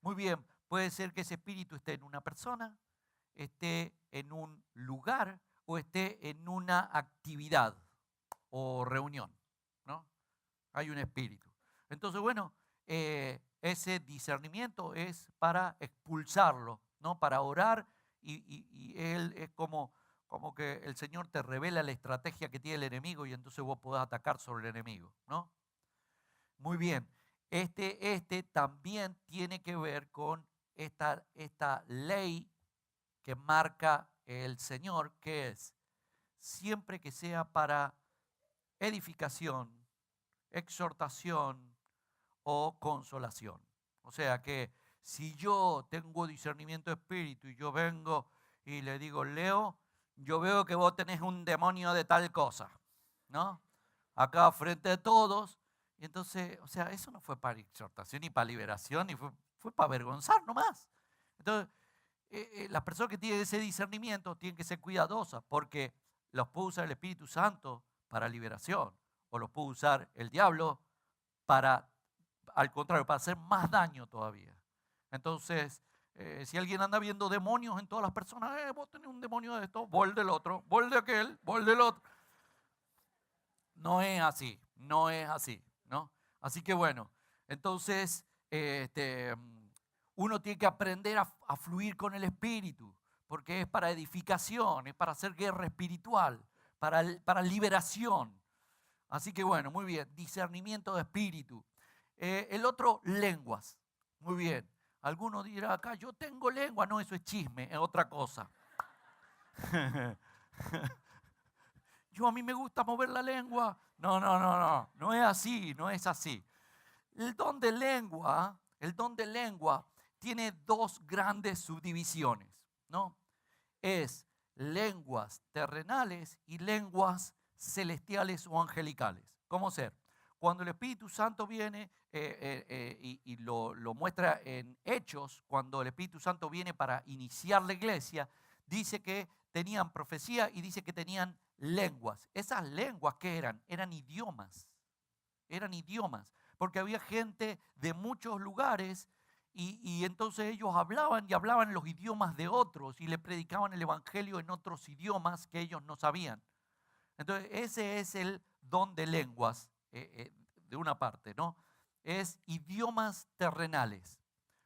muy bien, puede ser que ese espíritu esté en una persona, esté en un lugar o esté en una actividad o reunión, ¿no? Hay un espíritu. Entonces, bueno, ese discernimiento es para expulsarlo, ¿no? Para orar y él es como que el Señor te revela la estrategia que tiene el enemigo y entonces vos podés atacar sobre el enemigo, ¿no? Muy bien. Este también tiene que ver con esta ley que marca el Señor, que es siempre que sea para edificación, exhortación o consolación. O sea que si yo tengo discernimiento de espíritu y yo vengo y le digo, Leo, yo veo que vos tenés un demonio de tal cosa, ¿no? Acá frente a todos. Y entonces, o sea, eso no fue para exhortación ni para liberación, ni fue para avergonzar nomás. Entonces, las personas que tienen ese discernimiento tienen que ser cuidadosas porque los puede usar el Espíritu Santo para liberación o los puede usar el diablo para, al contrario, para hacer más daño todavía. Entonces, si alguien anda viendo demonios en todas las personas, vos tenés un demonio de esto, vos el del otro, vos el de aquel, vos el del otro. No es así, no es así, ¿no? Así que bueno, entonces uno tiene que aprender a fluir con el Espíritu, porque es para edificación, es para hacer guerra espiritual, para liberación. Así que bueno, muy bien, discernimiento de espíritu. El otro, lenguas. Muy bien. Algunos dirán acá, yo tengo lengua. No, eso es chisme, es otra cosa. A mí me gusta mover la lengua. No, no, no, no. No es así, no es así. El don de lengua tiene dos grandes subdivisiones, ¿no? Es lenguas terrenales y lenguas celestiales o angelicales. ¿Cómo ser? Cuando el Espíritu Santo viene y lo muestra en Hechos, cuando el Espíritu Santo viene para iniciar la iglesia, dice que tenían profecía y dice que tenían lenguas. Esas lenguas, ¿qué eran? Eran idiomas. Eran idiomas. Porque había gente de muchos lugares y entonces ellos hablaban y hablaban los idiomas de otros y le predicaban el evangelio en otros idiomas que ellos no sabían. Entonces ese es el don de lenguas de una parte, ¿no? Es idiomas terrenales.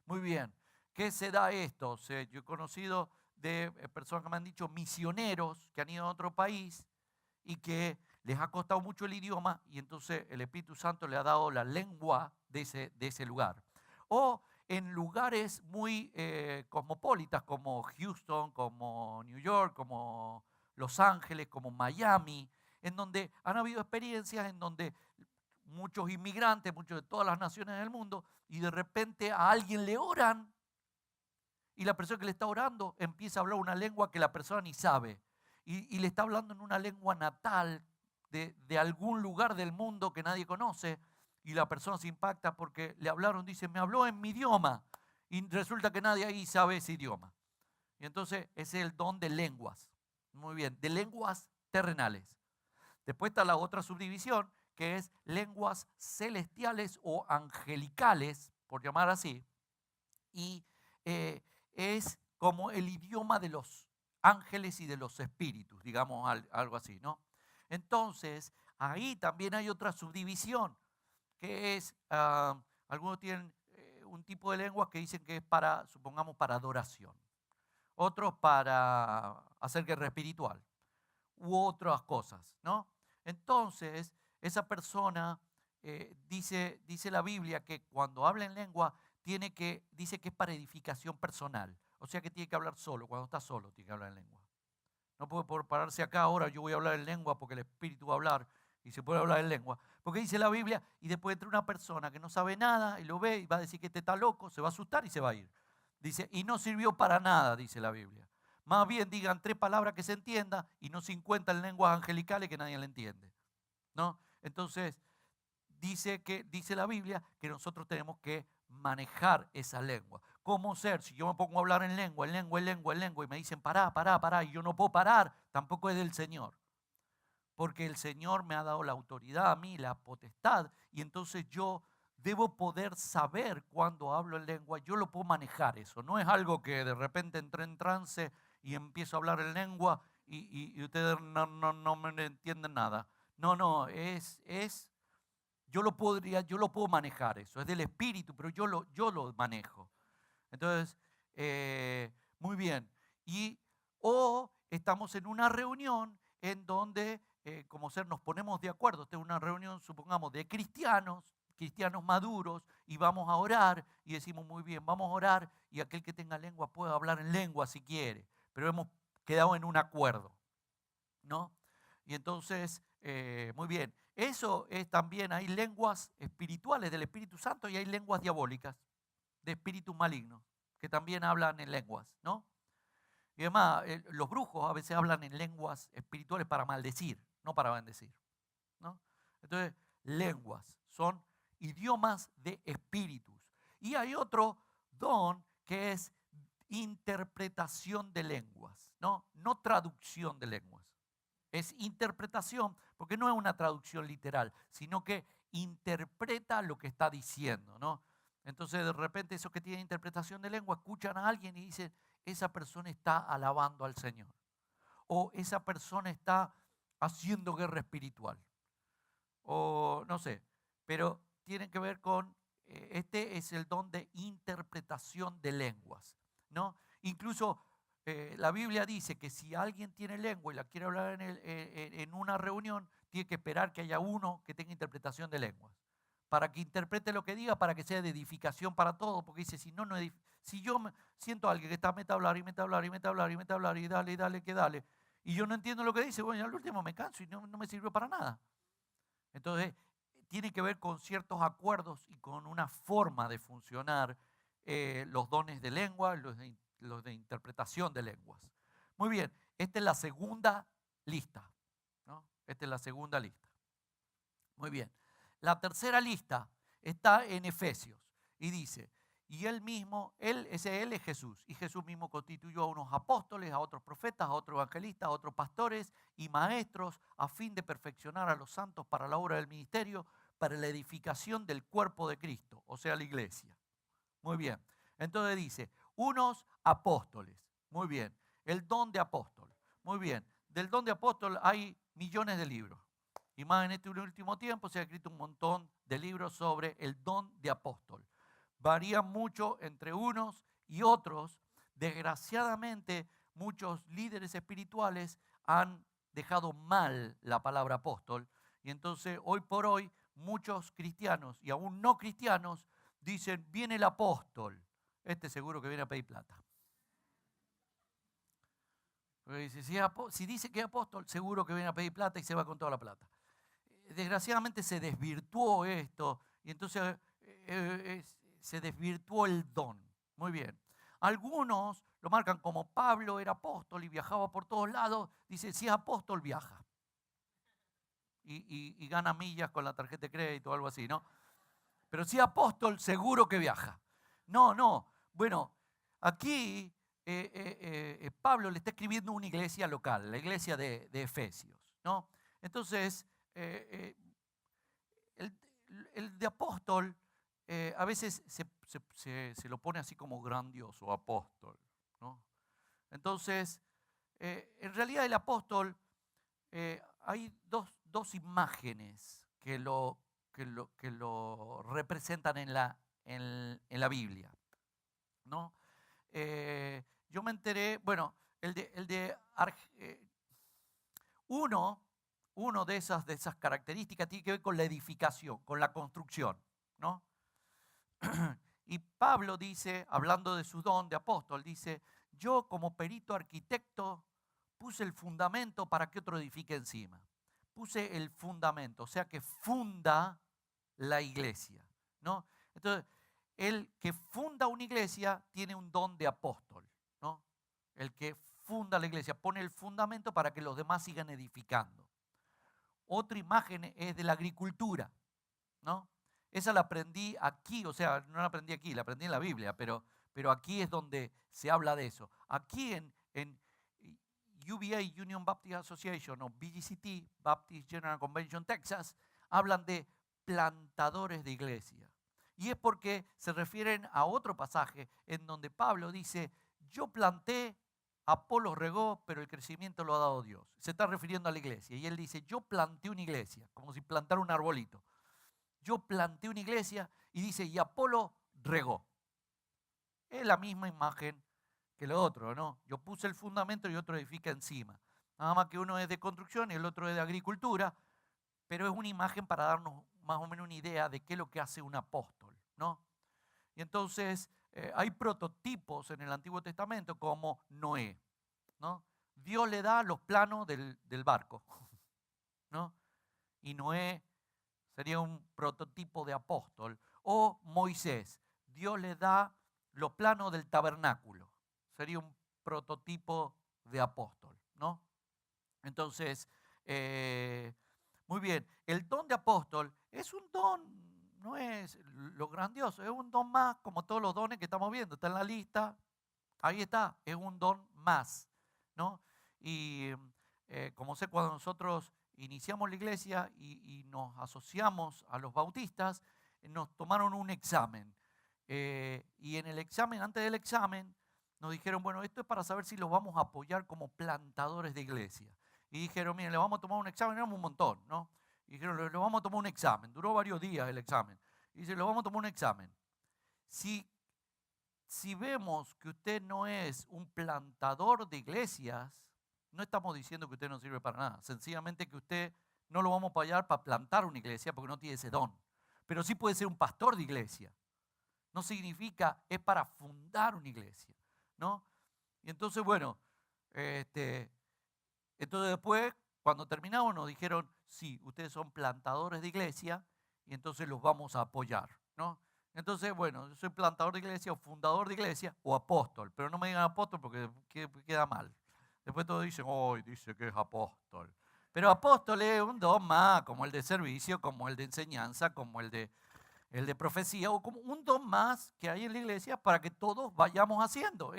Muy bien. ¿Qué se da esto? Yo he conocido de personas que me han dicho misioneros que han ido a otro país y que les ha costado mucho el idioma y entonces el Espíritu Santo le ha dado la lengua de ese lugar. O en lugares muy cosmopolitas como Houston, como New York, como Los Ángeles, como Miami, en donde han habido experiencias en donde muchos inmigrantes, muchos de todas las naciones del mundo, y de repente a alguien le oran y la persona que le está orando empieza a hablar una lengua que la persona ni sabe. Y le está hablando en una lengua natal de algún lugar del mundo que nadie conoce. Y la persona se impacta porque le hablaron, dice, me habló en mi idioma. Y resulta que nadie ahí sabe ese idioma. Y entonces ese es el don de lenguas. Muy bien, de lenguas terrenales. Después está la otra subdivisión, que es lenguas celestiales o angelicales, por llamar así. Y es como el idioma de los ángeles y de los espíritus, digamos algo así, ¿no? Entonces, ahí también hay otra subdivisión, que es, algunos tienen un tipo de lenguas que dicen que es para, supongamos, para adoración, otros para hacer guerra espiritual, u otras cosas, ¿no? Entonces, esa persona, dice la Biblia que cuando habla en lengua, dice que es para edificación personal. O sea que tiene que hablar solo, cuando está solo tiene que hablar en lengua. No puede por pararse acá ahora, yo voy a hablar en lengua porque el Espíritu va a hablar y se puede hablar en lengua. Porque dice la Biblia, y después entra una persona que no sabe nada y lo ve y va a decir que este está loco, se va a asustar y se va a ir. Dice, y no sirvió para nada, dice la Biblia. Más bien digan 3 palabras que se entienda y no 50 en lenguas angelicales que nadie le entiende, ¿no? Entonces, dice la Biblia que nosotros tenemos que manejar esa lengua. ¿Cómo ser? Si yo me pongo a hablar en lengua, y me dicen pará, y yo no puedo parar, tampoco es del Señor. Porque el Señor me ha dado la autoridad a mí, la potestad, y entonces yo debo poder saber cuando hablo en lengua, yo lo puedo manejar eso. No es algo que de repente entré en trance y empiezo a hablar en lengua y ustedes no me entienden nada. No, yo lo puedo manejar eso, es del Espíritu, pero yo lo manejo. Entonces, muy bien. O estamos en una reunión en donde, como ser, nos ponemos de acuerdo. Esta es una reunión, supongamos, de cristianos maduros, y vamos a orar y decimos, muy bien, vamos a orar y aquel que tenga lengua puede hablar en lengua si quiere, pero hemos quedado en un acuerdo, ¿no? Y entonces, muy bien, eso es también, hay lenguas espirituales del Espíritu Santo y hay lenguas diabólicas de espíritus malignos que también hablan en lenguas, ¿no? Y además, los brujos a veces hablan en lenguas espirituales para maldecir, no para bendecir, ¿no? Entonces, lenguas son idiomas de espíritus. Y hay otro don que es interpretación de lenguas, ¿no? No traducción de lenguas. Es interpretación, porque no es una traducción literal, sino que interpreta lo que está diciendo, ¿no? Entonces, de repente, esos que tienen interpretación de lengua escuchan a alguien y dicen, esa persona está alabando al Señor. O esa persona está haciendo guerra espiritual. O no sé, pero tienen que ver con, este es el don de interpretación de lenguas, ¿no? Incluso la Biblia dice que si alguien tiene lengua y la quiere hablar en una reunión, tiene que esperar que haya uno que tenga interpretación de lenguas, para que interprete lo que diga, para que sea de edificación para todos, porque dice, si no, si yo siento a alguien que está meta a hablar y meta a hablar y meta a hablar y meta a hablar y dale, que dale, y yo no entiendo lo que dice, bueno, al último me canso y no me sirvió para nada. Entonces, tiene que ver con ciertos acuerdos y con una forma de funcionar los dones de lengua, los de interpretación de lenguas. Muy bien, esta es la segunda lista, ¿no? Esta es la segunda lista. Muy bien. La tercera lista está en Efesios y dice, y él mismo, él es Jesús, y Jesús mismo constituyó a unos apóstoles, a otros profetas, a otros evangelistas, a otros pastores y maestros, a fin de perfeccionar a los santos para la obra del ministerio, para la edificación del cuerpo de Cristo, o sea, la iglesia. Muy bien. Entonces dice, unos apóstoles. Muy bien. El don de apóstol. Muy bien. Del don de apóstol hay millones de libros. Y más en este último tiempo se ha escrito un montón de libros sobre el don de apóstol. Varían mucho entre unos y otros. Desgraciadamente, muchos líderes espirituales han dejado mal la palabra apóstol. Y entonces, hoy por hoy, muchos cristianos y aún no cristianos dicen, viene el apóstol. Este seguro que viene a pedir plata. Porque dice, si dice que es apóstol, seguro que viene a pedir plata y se va con toda la plata. Desgraciadamente se desvirtuó esto y entonces se desvirtuó el don. Muy bien. Algunos lo marcan como Pablo era apóstol y viajaba por todos lados. Dice, si es apóstol, viaja. Y gana millas con la tarjeta de crédito o algo así, ¿no? Pero si es apóstol, seguro que viaja. No. Bueno, aquí Pablo le está escribiendo una iglesia local, la iglesia de Efesios, ¿no? Entonces, el de apóstol a veces se lo pone así como grandioso, apóstol, ¿no? Entonces, en realidad el apóstol, hay dos imágenes que lo representan en la Biblia, ¿no? Yo me enteré, bueno, uno de esas características tiene que ver con la edificación, con la construcción, ¿no? Y Pablo dice, hablando de su don de apóstol, dice, yo como perito arquitecto puse el fundamento para que otro edifique encima. Puse el fundamento, o sea que funda la iglesia, ¿no? Entonces, el que funda una iglesia tiene un don de apóstol, ¿no? El que funda la iglesia pone el fundamento para que los demás sigan edificando. Otra imagen es de la agricultura, ¿no? Esa la aprendí aquí, o sea, no la aprendí aquí, la aprendí en la Biblia, pero aquí es donde se habla de eso. Aquí en UBA, Union Baptist Association, o BGCT, Baptist General Convention, Texas, hablan de plantadores de iglesia. Y es porque se refieren a otro pasaje en donde Pablo dice, yo planté, Apolo regó, pero el crecimiento lo ha dado Dios. Se está refiriendo a la iglesia. Y él dice, yo planté una iglesia, como si plantara un arbolito. Yo planté una iglesia y dice, y Apolo regó. Es la misma imagen que lo otro, ¿no? Yo puse el fundamento y otro edifica encima. Nada más que uno es de construcción y el otro es de agricultura, pero es una imagen para darnos más o menos una idea de qué es lo que hace un apóstol, ¿no? Y entonces hay prototipos en el Antiguo Testamento como Noé, ¿no? Dios le da los planos del barco, ¿no? y Noé sería un prototipo de apóstol, o Moisés, Dios le da los planos del tabernáculo, sería un prototipo de apóstol, ¿no? Entonces, muy bien, el don de apóstol es un don, no es lo grandioso, es un don más como todos los dones que estamos viendo, está en la lista, ahí está, es un don más, ¿no? Y como sé, cuando nosotros iniciamos la iglesia y nos asociamos a los bautistas, nos tomaron un examen. Y en el examen, antes del examen, nos dijeron, bueno, esto es para saber si los vamos a apoyar como plantadores de iglesia. Y dijeron, miren, le vamos a tomar un examen, éramos un montón, ¿no? Y dijeron, le vamos a tomar un examen. Duró varios días el examen. Y dice, le vamos a tomar un examen. Si vemos que usted no es un plantador de iglesias, no estamos diciendo que usted no sirve para nada. Sencillamente que usted no lo vamos a apoyar para plantar una iglesia porque no tiene ese don. Pero sí puede ser un pastor de iglesia. No significa, es para fundar una iglesia, ¿no? Y entonces, bueno, entonces después, cuando terminamos, nos dijeron, sí, ustedes son plantadores de iglesia y entonces los vamos a apoyar, ¿no? Entonces, bueno, yo soy plantador de iglesia o fundador de iglesia o apóstol, pero no me digan apóstol porque queda mal. Después todos dicen, hoy dice que es apóstol. Pero apóstol es un don más, como el de servicio, como el de enseñanza, como el de profecía, o como un don más que hay en la iglesia para que todos vayamos haciendo.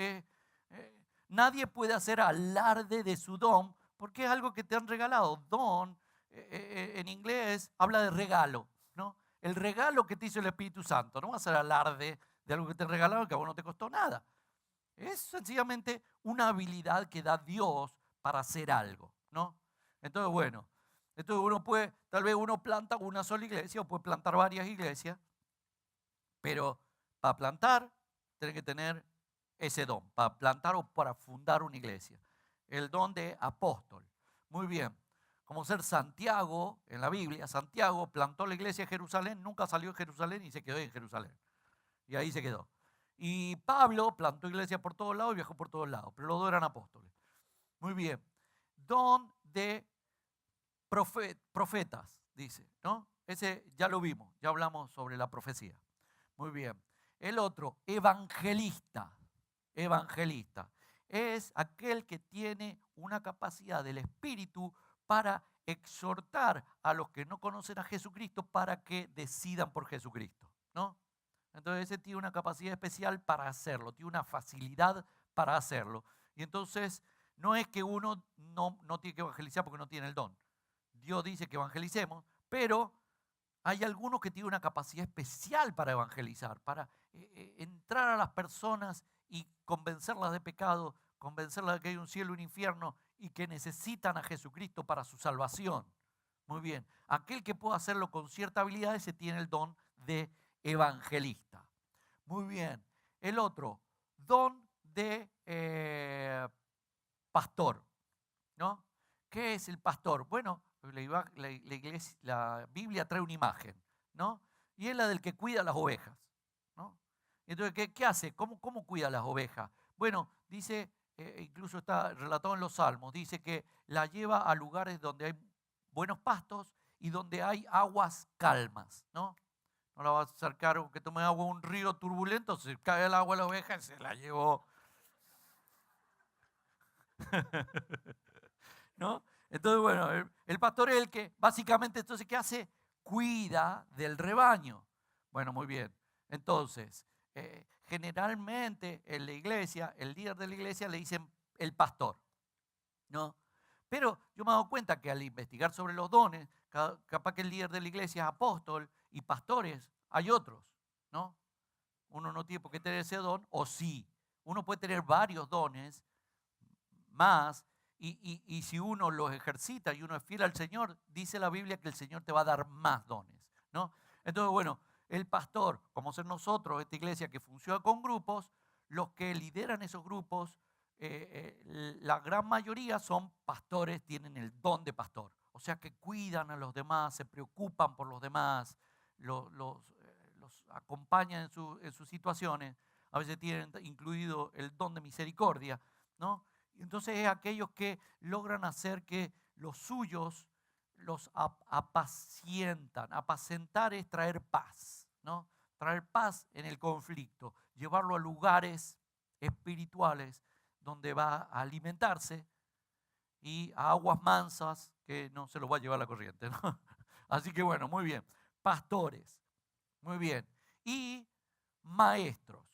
Nadie puede hacer alarde de su don porque es algo que te han regalado. Don, en inglés, habla de regalo, ¿no? El regalo que te hizo el Espíritu Santo. No vas a hacer alarde de algo que te regalaron que a vos no te costó nada. Es sencillamente una habilidad que da Dios para hacer algo, ¿no? Entonces, bueno, tal vez uno planta una sola iglesia o puede plantar varias iglesias, pero para plantar tiene que tener ese don, para plantar o para fundar una iglesia. El don de apóstol. Muy bien. Como ser Santiago en la Biblia, Santiago plantó la iglesia en Jerusalén, nunca salió de Jerusalén y se quedó en Jerusalén. Y ahí se quedó. Y Pablo plantó iglesia por todos lados y viajó por todos lados, pero los dos eran apóstoles. Muy bien. Don de profetas, dice, ¿no? Ese ya lo vimos, ya hablamos sobre la profecía. Muy bien. El otro, evangelista. Evangelista. Es aquel que tiene una capacidad del Espíritu para exhortar a los que no conocen a Jesucristo para que decidan por Jesucristo, ¿no? Entonces ese tiene una capacidad especial para hacerlo, tiene una facilidad para hacerlo. Y entonces no es que uno no tiene que evangelizar porque no tiene el don. Dios dice que evangelicemos, pero hay algunos que tienen una capacidad especial para evangelizar, para entrar a las personas y convencerlas de pecado, convencerlas de que hay un cielo y un infierno y que necesitan a Jesucristo para su salvación. Muy bien. Aquel que pueda hacerlo con cierta habilidad, ese tiene el don de evangelista. Muy bien. El otro, don de pastor, ¿no? ¿Qué es el pastor? Bueno, la Biblia trae una imagen, ¿no? Y es la del que cuida las ovejas, ¿no? Entonces, ¿qué hace? ¿Cómo cuida las ovejas? Bueno, dice, incluso está relatado en los Salmos, dice que la lleva a lugares donde hay buenos pastos y donde hay aguas calmas, ¿no? No la vas a acercar que tome agua a un río turbulento, se cae el agua a la oveja y se la llevó. ¿No? Entonces, bueno, el pastor es el que básicamente, entonces, ¿qué hace? Cuida del rebaño. Bueno, muy bien. Entonces, generalmente en la iglesia, el líder de la iglesia le dicen el pastor, ¿no? Pero yo me he dado cuenta que al investigar sobre los dones, capaz que el líder de la iglesia es apóstol y pastores, hay otros, ¿no? Uno no tiene por qué tener ese don, o sí. Uno puede tener varios dones más, y si uno los ejercita y uno es fiel al Señor, dice la Biblia que el Señor te va a dar más dones, ¿no? Entonces, bueno, el pastor, como ser nosotros, esta iglesia que funciona con grupos, los que lideran esos grupos, la gran mayoría son pastores, tienen el don de pastor. O sea que cuidan a los demás, se preocupan por los demás, los acompañan en sus situaciones. A veces tienen incluido el don de misericordia, ¿no? Y entonces es aquellos que logran hacer que los suyos apacientan. Apacentar es traer paz, ¿no? Traer paz en el conflicto, llevarlo a lugares espirituales donde va a alimentarse y a aguas mansas que no se lo va a llevar la corriente, ¿no? Así que bueno, muy bien. Pastores, muy bien. Y maestros.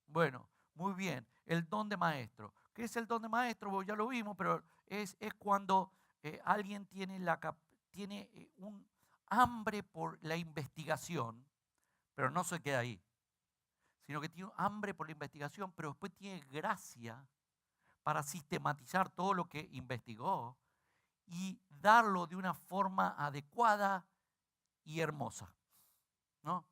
Bueno, muy bien. El don de maestro. ¿Qué es el don de maestro? Bueno, ya lo vimos, pero es cuando alguien tiene, un hambre por la investigación, pero no se queda ahí, sino que tiene hambre por la investigación, pero después tiene gracia para sistematizar todo lo que investigó y darlo de una forma adecuada y hermosa, ¿no?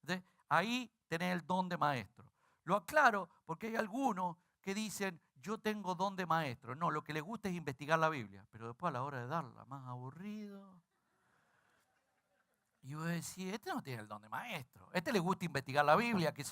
Entonces, ahí tenés el don de maestro. Lo aclaro porque hay algunos que dicen, yo tengo don de maestro. No, lo que les gusta es investigar la Biblia, pero después a la hora de darla, más aburrido. Y yo decía, este no tiene el don de maestro. Este le gusta investigar la Biblia, que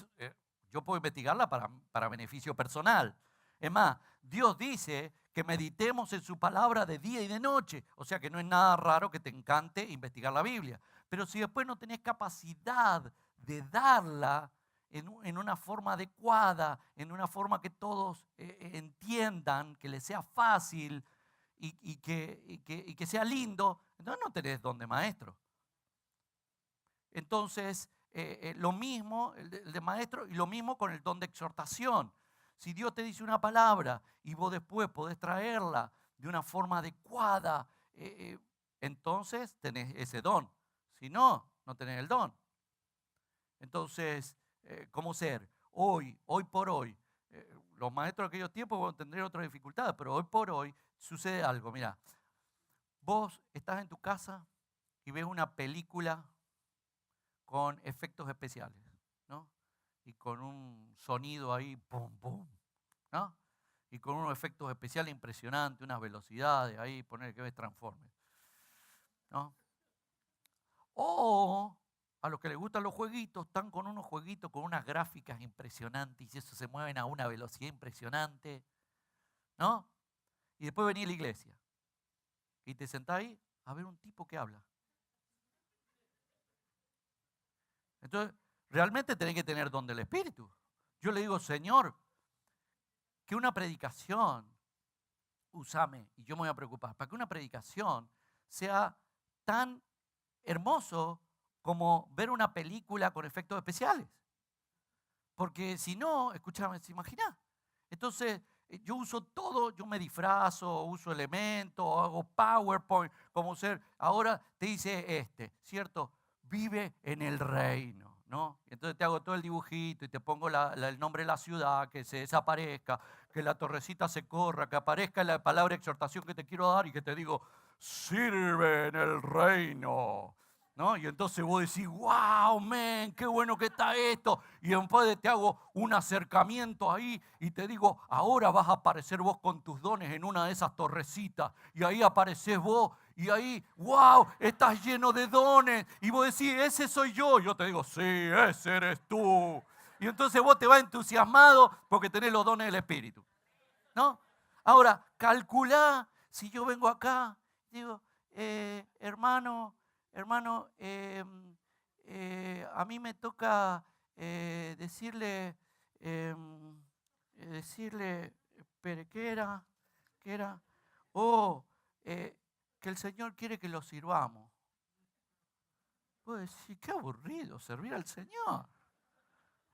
yo puedo investigarla para beneficio personal. Es más, Dios dice que meditemos en su palabra de día y de noche. O sea que no es nada raro que te encante investigar la Biblia. Pero si después no tenés capacidad de darla en una forma adecuada, en una forma que todos entiendan, que les sea fácil y que sea lindo, entonces no tenés don de maestro. Entonces, lo mismo, el de maestro, y lo mismo con el don de exhortación. Si Dios te dice una palabra y vos después podés traerla de una forma adecuada, entonces tenés ese don. Si no, no tenés el don. Entonces, ¿cómo ser? Hoy por hoy, los maestros de aquellos tiempos van a tener otras dificultades, pero hoy por hoy sucede algo. Mira, vos estás en tu casa y ves una película con efectos especiales, ¿no? Y con un sonido ahí, pum, pum, ¿no? Y con unos efectos especiales impresionantes, unas velocidades ahí, poner que ves Transformers, ¿no? O a los que les gustan los jueguitos, están con unos jueguitos con unas gráficas impresionantes y eso se mueven a una velocidad impresionante, ¿no? Y después venís a la iglesia y te sentás ahí a ver un tipo que habla. Entonces, realmente tenés que tener don del Espíritu. Yo le digo, Señor, que una predicación, úsame, y yo me voy a preocupar, para que una predicación sea tan hermoso como ver una película con efectos especiales. Porque si no, escúchame, ¿se imagina? Entonces, yo uso todo, yo me disfrazo, uso elementos, hago PowerPoint, como ser, ahora te dice ¿cierto? Vive en el reino, ¿no? Entonces te hago todo el dibujito y te pongo el nombre de la ciudad, que se desaparezca, que la torrecita se corra, que aparezca la palabra exhortación que te quiero dar y que te digo, sirve en el reino, ¿no? Y entonces vos decís, wow, men, qué bueno que está esto. Y después te hago un acercamiento ahí y te digo, ahora vas a aparecer vos con tus dones en una de esas torrecitas. Y ahí apareces vos y ahí, wow, estás lleno de dones. Y vos decís, ese soy yo. Y yo te digo, sí, ese eres tú. Y entonces vos te vas entusiasmado porque tenés los dones del Espíritu, ¿no? Ahora, calculá si yo vengo acá, digo, hermano, a mí me toca decirle, pero ¿qué era? ¿Qué era? Que el Señor quiere que lo sirvamos. Pues decir, qué aburrido servir al Señor.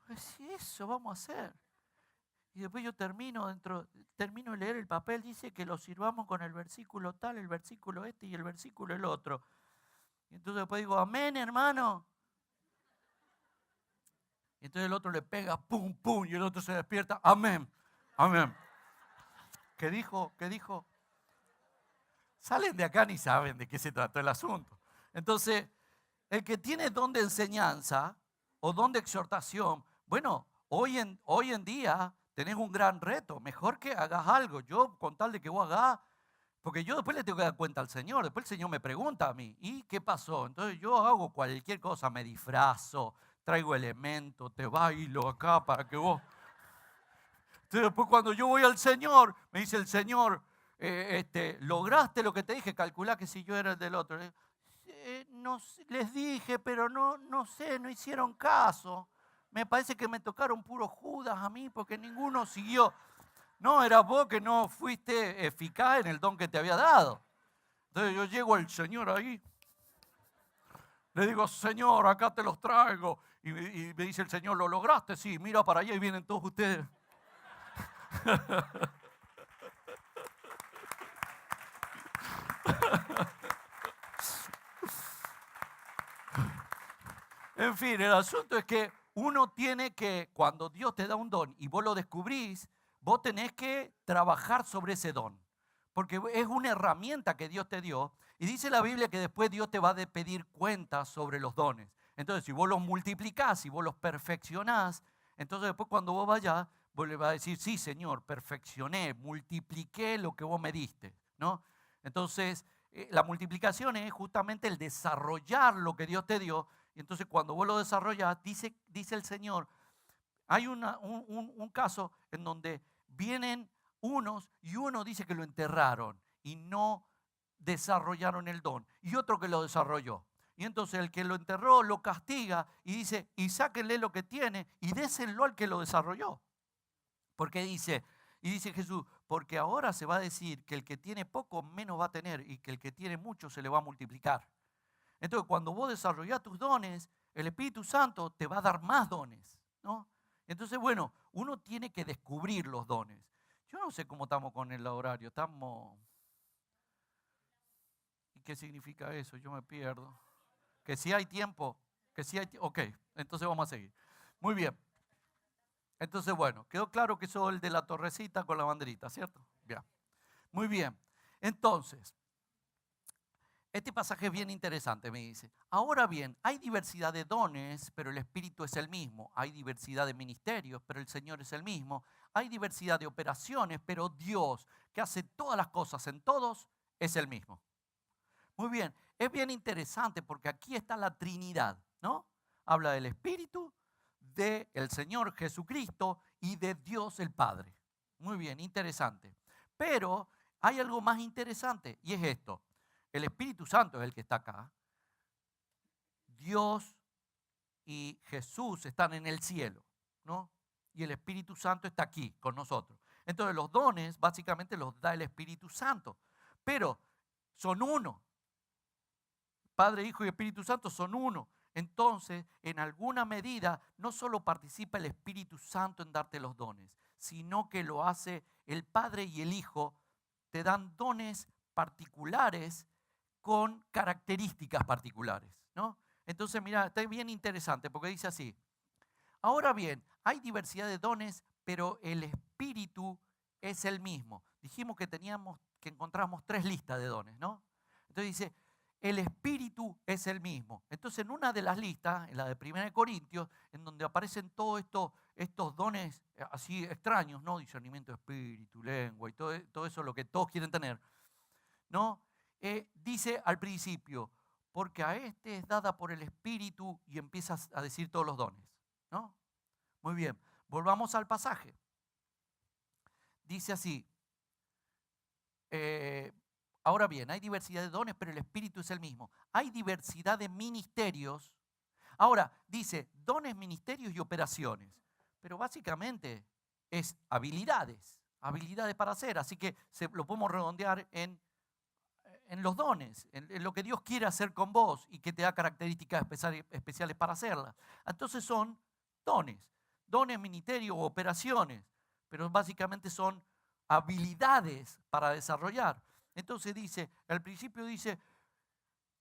Pues sí, eso vamos a hacer. Y después yo termino de leer el papel, dice que lo sirvamos con el versículo tal, el versículo este y el versículo el otro. Y entonces después digo, amén, hermano. Y entonces el otro le pega, pum, pum, y el otro se despierta, amén, amén. ¿Qué dijo? ¿Qué dijo? Salen de acá ni saben de qué se trató el asunto. Entonces, el que tiene don de enseñanza o don de exhortación, bueno, hoy en día tenés un gran reto. Mejor que hagas algo. Yo, con tal de que vos hagas, porque yo después le tengo que dar cuenta al Señor. Después el Señor me pregunta a mí, ¿y qué pasó? Entonces yo hago cualquier cosa, me disfrazo, traigo elementos, te bailo acá para que vos... Entonces después cuando yo voy al Señor, me dice el Señor, ¿lograste lo que te dije? Calculá que si yo era el del otro. No, les dije, pero no sé, no hicieron caso. Me parece que me tocaron puro Judas a mí porque ninguno siguió. No, era vos que no fuiste eficaz en el don que te había dado. Entonces yo llego al Señor ahí, le digo, Señor, acá te los traigo. Y me dice el Señor, ¿lo lograste? Sí, mira para allá y vienen todos ustedes. En fin, el asunto es que uno tiene que, cuando Dios te da un don y vos lo descubrís, vos tenés que trabajar sobre ese don. Porque es una herramienta que Dios te dio. Y dice la Biblia que después Dios te va a pedir cuentas sobre los dones. Entonces, si vos los multiplicás, si vos los perfeccionás, entonces después cuando vos vayas, vos le vas a decir, sí, Señor, perfeccioné, multipliqué lo que vos me diste, ¿no? Entonces, la multiplicación es justamente el desarrollar lo que Dios te dio. Y entonces cuando vos lo desarrollas, dice el Señor, hay un caso en donde vienen unos y uno dice que lo enterraron y no desarrollaron el don. Y otro que lo desarrolló. Y entonces el que lo enterró lo castiga y dice, y sáquenle lo que tiene y désenlo al que lo desarrolló. Porque dice, y dice Jesús, porque ahora se va a decir que el que tiene poco menos va a tener y que el que tiene mucho se le va a multiplicar. Entonces, cuando vos desarrollás tus dones, el Espíritu Santo te va a dar más dones, ¿no? Entonces, bueno, uno tiene que descubrir los dones. Yo no sé cómo estamos con el horario, estamos... ¿Y qué significa eso? Yo me pierdo. Que si hay tiempo, Ok, entonces vamos a seguir. Muy bien. Entonces, bueno, quedó claro que soy el de la torrecita con la banderita, ¿cierto? Bien. Muy bien. Entonces, este pasaje es bien interesante, me dice. Ahora bien, hay diversidad de dones, pero el Espíritu es el mismo. Hay diversidad de ministerios, pero el Señor es el mismo. Hay diversidad de operaciones, pero Dios, que hace todas las cosas en todos, es el mismo. Muy bien, es bien interesante porque aquí está la Trinidad, ¿no? Habla del Espíritu, del Señor Jesucristo y de Dios el Padre. Muy bien, interesante. Pero hay algo más interesante y es esto. El Espíritu Santo es el que está acá. Dios y Jesús están en el cielo, ¿no? Y el Espíritu Santo está aquí con nosotros. Entonces los dones básicamente los da el Espíritu Santo, pero son uno. Padre, Hijo y Espíritu Santo son uno. Entonces, en alguna medida, no solo participa el Espíritu Santo en darte los dones, sino que lo hace el Padre y el Hijo, te dan dones particulares con características particulares, ¿no? Entonces, mira, está bien interesante porque dice así. Ahora bien, hay diversidad de dones, pero el Espíritu es el mismo. Dijimos que encontramos 3 listas de dones, ¿no? Entonces dice, el Espíritu es el mismo. Entonces, en una de las listas, en la de 1 Corintios, en donde aparecen todos estos dones así extraños, ¿no? Discernimiento de espíritu, lengua y todo eso, lo que todos quieren tener, ¿no? Dice al principio, porque a este es dada por el Espíritu y empiezas a decir todos los dones, ¿no? Muy bien, volvamos al pasaje. Dice así, ahora bien, hay diversidad de dones, pero el Espíritu es el mismo. Hay diversidad de ministerios. Ahora, dice dones, ministerios y operaciones, pero básicamente es habilidades para hacer, así que lo podemos redondear en los dones, en lo que Dios quiere hacer con vos y que te da características especiales para hacerlas. Entonces son dones, ministerios, operaciones, pero básicamente son habilidades para desarrollar. Entonces dice, al principio dice,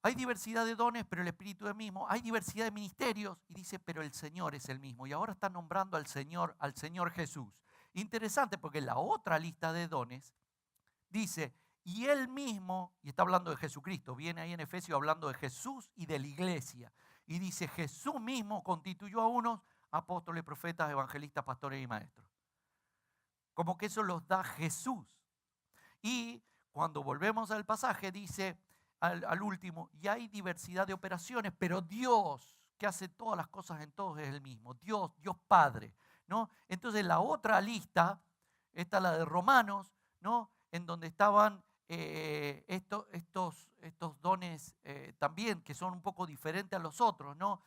hay diversidad de dones, pero el Espíritu es el mismo. Hay diversidad de ministerios y dice, pero el Señor es el mismo. Y ahora está nombrando al Señor Jesús. Interesante porque la otra lista de dones dice, y él mismo, y está hablando de Jesucristo, viene ahí en Efesios hablando de Jesús y de la iglesia. Y dice, Jesús mismo constituyó a unos apóstoles, profetas, evangelistas, pastores y maestros. Como que eso los da Jesús. Y cuando volvemos al pasaje dice al último, y hay diversidad de operaciones, pero Dios, que hace todas las cosas en todos, es el mismo. Dios Padre, ¿no? Entonces la otra lista, esta la de Romanos, ¿no? en donde estaban estos dones también que son un poco diferentes a los otros, ¿no?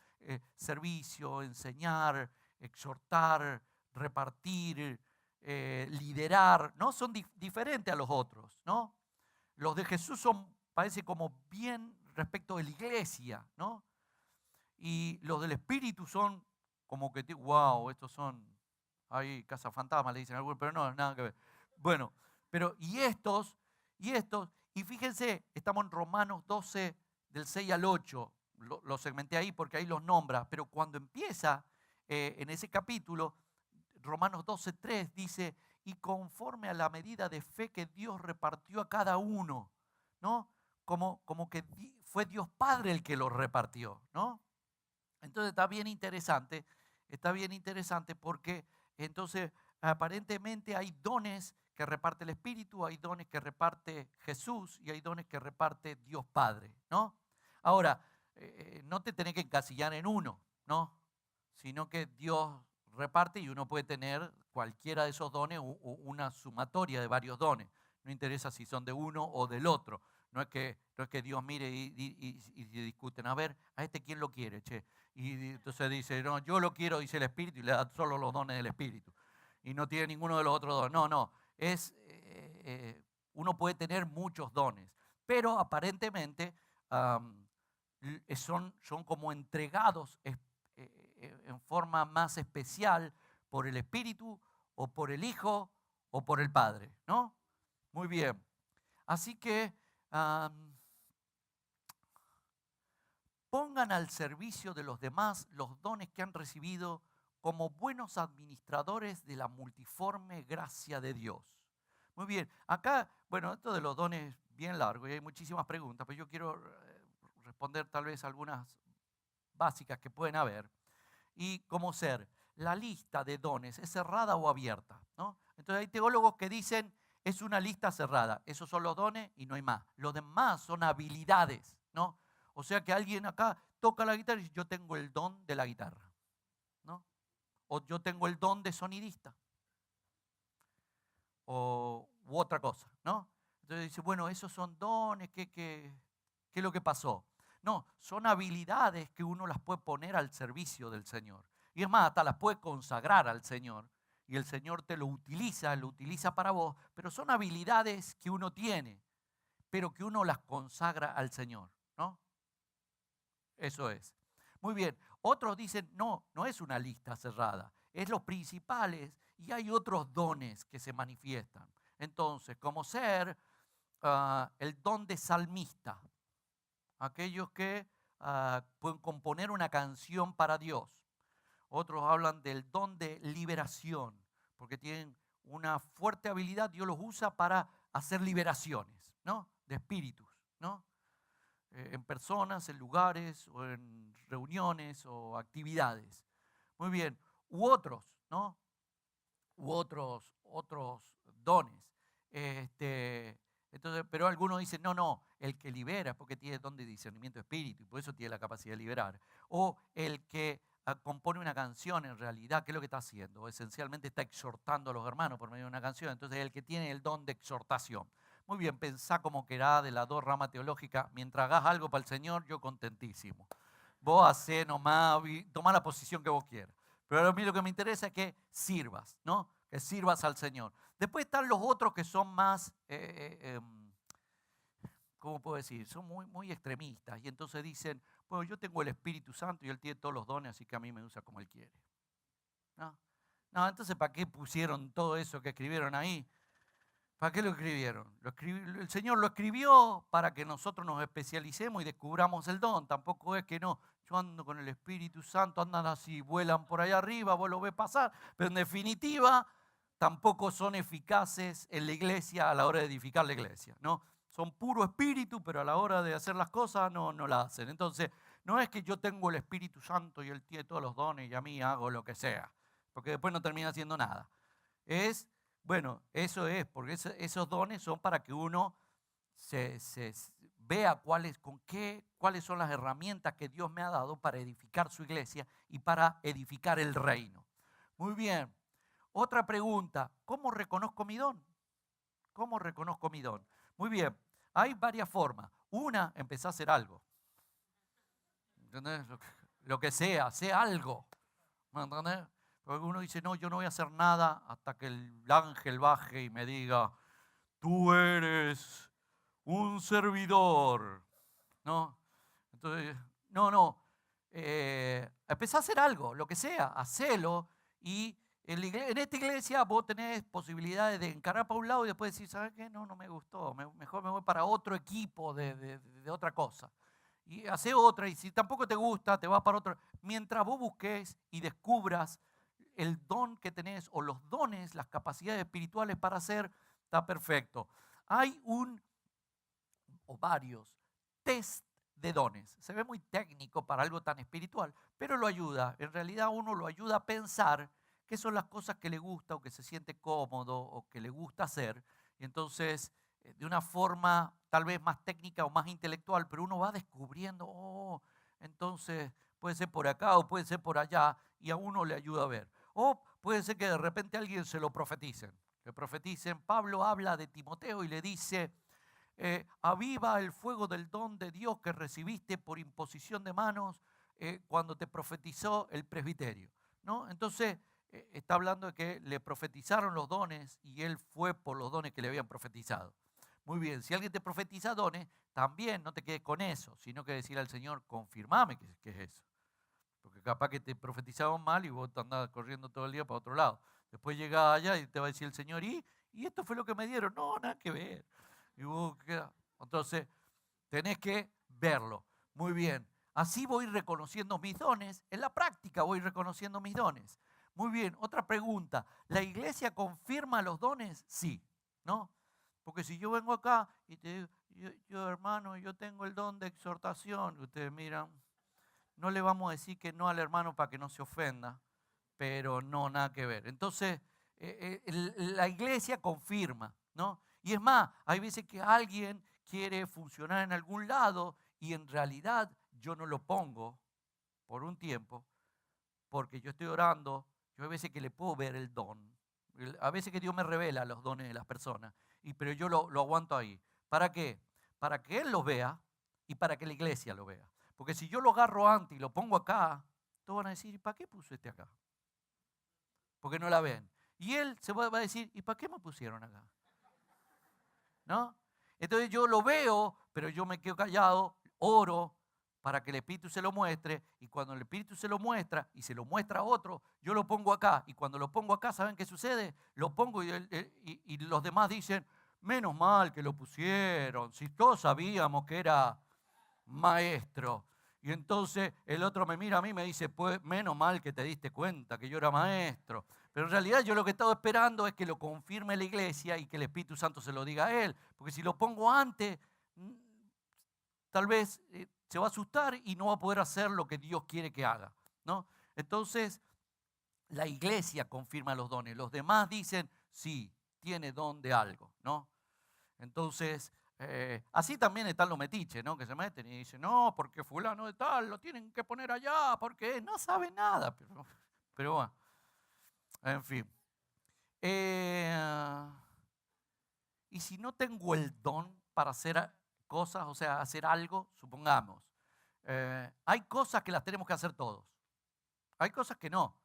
Servicio, enseñar, exhortar, repartir, liderar, ¿no? Son diferentes a los otros, ¿no? Los de Jesús parece como bien respecto de la iglesia, ¿no? Y los del Espíritu son como que, wow, estos son, hay casa fantasma, le dicen algunos, pero no, nada que ver. Bueno, pero y fíjense, estamos en Romanos 12, del 6 al 8, lo segmenté ahí porque ahí los nombra, pero cuando empieza en ese capítulo, Romanos 12, 3 dice, y conforme a la medida de fe que Dios repartió a cada uno, ¿no? Como que fue Dios Padre el que los repartió, ¿no? Entonces está bien interesante porque entonces aparentemente hay dones que reparte el Espíritu, hay dones que reparte Jesús y hay dones que reparte Dios Padre, ¿no? Ahora, no te tenés que encasillar en uno, ¿no? Sino que Dios reparte y uno puede tener cualquiera de esos dones o una sumatoria de varios dones. No interesa si son de uno o del otro. No es que Dios mire y discuten, a ver, a este quién lo quiere, che. Y entonces dice, no, yo lo quiero, dice el Espíritu, y le da solo los dones del Espíritu. Y no tiene ninguno de los otros dones. No, uno puede tener muchos dones, pero aparentemente son como entregados en forma más especial por el Espíritu o por el Hijo o por el Padre, ¿no? Muy bien. Así que pongan al servicio de los demás los dones que han recibido como buenos administradores de la multiforme gracia de Dios. Muy bien, acá, bueno, esto de los dones es bien largo y hay muchísimas preguntas, pero yo quiero responder tal vez algunas básicas que pueden haber. Y como ser, la lista de dones es cerrada o abierta, ¿no? Entonces hay teólogos que dicen es una lista cerrada, esos son los dones y no hay más. Los demás son habilidades, ¿no? O sea que alguien acá toca la guitarra y dice, yo tengo el don de la guitarra, ¿no? O yo tengo el don de sonidista, u otra cosa, ¿no? Entonces dice, bueno, esos son dones, ¿qué es lo que pasó? No, son habilidades que uno las puede poner al servicio del Señor. Y es más, hasta las puede consagrar al Señor. Y el Señor te lo utiliza para vos, pero son habilidades que uno tiene, pero que uno las consagra al Señor, ¿no? Eso es. Muy bien. Otros dicen, no es una lista cerrada, es los principales y hay otros dones que se manifiestan. Entonces, como ser el don de salmista, aquellos que pueden componer una canción para Dios. Otros hablan del don de liberación, porque tienen una fuerte habilidad, Dios los usa para hacer liberaciones, ¿no? De espíritus, ¿no? En personas, en lugares o en reuniones o actividades. Muy bien. U otros, ¿no? U otros dones. Entonces, pero algunos dicen, no, el que libera es porque tiene don de discernimiento de espíritu y por eso tiene la capacidad de liberar. O el que compone una canción en realidad, ¿qué es lo que está haciendo? Esencialmente está exhortando a los hermanos por medio de una canción. Entonces, el que tiene el don de exhortación. Muy bien, pensá como querá de las dos ramas teológicas. Mientras hagas algo para el Señor, yo contentísimo. Vos hacé nomás, tomá la posición que vos quieras. Pero a mí lo que me interesa es que sirvas, ¿no? Que sirvas al Señor. Después están los otros que son más, ¿cómo puedo decir? Son muy extremistas. Y entonces dicen, bueno, yo tengo el Espíritu Santo y Él tiene todos los dones, así que a mí me usa como Él quiere. No, entonces ¿para qué pusieron todo eso que escribieron ahí? ¿Para qué lo escribieron? El Señor lo escribió para que nosotros nos especialicemos y descubramos el don. Tampoco es que no, yo ando con el Espíritu Santo, andan así, vuelan por allá arriba, vos lo ves pasar, pero en definitiva tampoco son eficaces en la iglesia a la hora de edificar la iglesia, ¿no? Son puro espíritu, pero a la hora de hacer las cosas no la hacen. Entonces, no es que yo tengo el Espíritu Santo y Él tiene todos los dones y a mí hago lo que sea, porque después no termina haciendo nada. Bueno, eso es, porque esos dones son para que uno se vea cuáles son las herramientas que Dios me ha dado para edificar su iglesia y para edificar el reino. Muy bien. Otra pregunta, ¿cómo reconozco mi don? ¿Cómo reconozco mi don? Muy bien, hay varias formas. Una, empezar a hacer algo. ¿Entendés? Lo que sea, sea algo. ¿Me entendés? Porque uno dice, no, yo no voy a hacer nada hasta que el ángel baje y me diga, tú eres un servidor. ¿No? Entonces, no. Empezá a hacer algo, lo que sea, hacelo. Y en esta iglesia vos tenés posibilidades de encarar para un lado y después decir, ¿sabes qué? No me gustó. Mejor me voy para otro equipo de otra cosa. Y hace otra, y si tampoco te gusta, te vas para otra. Mientras vos busques y descubras el don que tenés o los dones, las capacidades espirituales para hacer, está perfecto. Hay o varios test de dones. Se ve muy técnico para algo tan espiritual, pero lo ayuda. En realidad uno lo ayuda a pensar qué son las cosas que le gusta o que se siente cómodo o que le gusta hacer. Y entonces, de una forma tal vez más técnica o más intelectual, pero uno va descubriendo, entonces puede ser por acá o puede ser por allá, y a uno le ayuda a ver. O puede ser que de repente a alguien se lo profeticen. Le profeticen. Pablo habla de Timoteo y le dice, aviva el fuego del don de Dios que recibiste por imposición de manos cuando te profetizó el presbiterio, ¿no? Entonces, está hablando de que le profetizaron los dones y él fue por los dones que le habían profetizado. Muy bien, si alguien te profetiza dones, también no te quedes con eso, sino que decir al Señor, confirmame que es eso. Porque capaz que te profetizaban mal y vos te andabas corriendo todo el día para otro lado. Después llegás allá y te va a decir el Señor, ¿y esto fue lo que me dieron? No, nada que ver. Y vos entonces, tenés que verlo. Muy bien. Así voy reconociendo mis dones. En la práctica voy reconociendo mis dones. Muy bien. Otra pregunta. ¿La iglesia confirma los dones? Sí. ¿No? Porque si yo vengo acá y te digo, yo hermano, yo tengo el don de exhortación, ustedes miran, no le vamos a decir que no al hermano para que no se ofenda, pero no, nada que ver. Entonces, la iglesia confirma, ¿no? Y es más, hay veces que alguien quiere funcionar en algún lado y en realidad yo no lo pongo por un tiempo porque yo estoy orando. Yo hay veces que le puedo ver el don. A veces que Dios me revela los dones de las personas, pero yo lo aguanto ahí. ¿Para qué? Para que Él los vea y para que la iglesia lo vea. Porque si yo lo agarro antes y lo pongo acá, todos van a decir, ¿y para qué puso este acá? Porque no la ven. Y él se va a decir, ¿y para qué me pusieron acá? ¿No? Entonces yo lo veo, pero yo me quedo callado, oro para que el Espíritu se lo muestre, y cuando el Espíritu se lo muestra y se lo muestra a otro, yo lo pongo acá, y cuando lo pongo acá, ¿saben qué sucede? Lo pongo y los demás dicen, menos mal que lo pusieron, si todos sabíamos que era maestro. Y entonces el otro me mira a mí y me dice, pues menos mal que te diste cuenta que yo era maestro. Pero en realidad yo lo que he estado esperando es que lo confirme la iglesia y que el Espíritu Santo se lo diga a él. Porque si lo pongo antes, tal vez se va a asustar y no va a poder hacer lo que Dios quiere que haga, ¿no? Entonces, la iglesia confirma los dones. Los demás dicen, sí, tiene don de algo, ¿no? Entonces, así también están los metiches, ¿no? Que se meten y dicen, no, porque fulano de tal, lo tienen que poner allá, porque no sabe nada. Pero bueno, en fin. Y si no tengo el don para hacer cosas, o sea, hacer algo, supongamos, hay cosas que las tenemos que hacer todos. Hay cosas que no.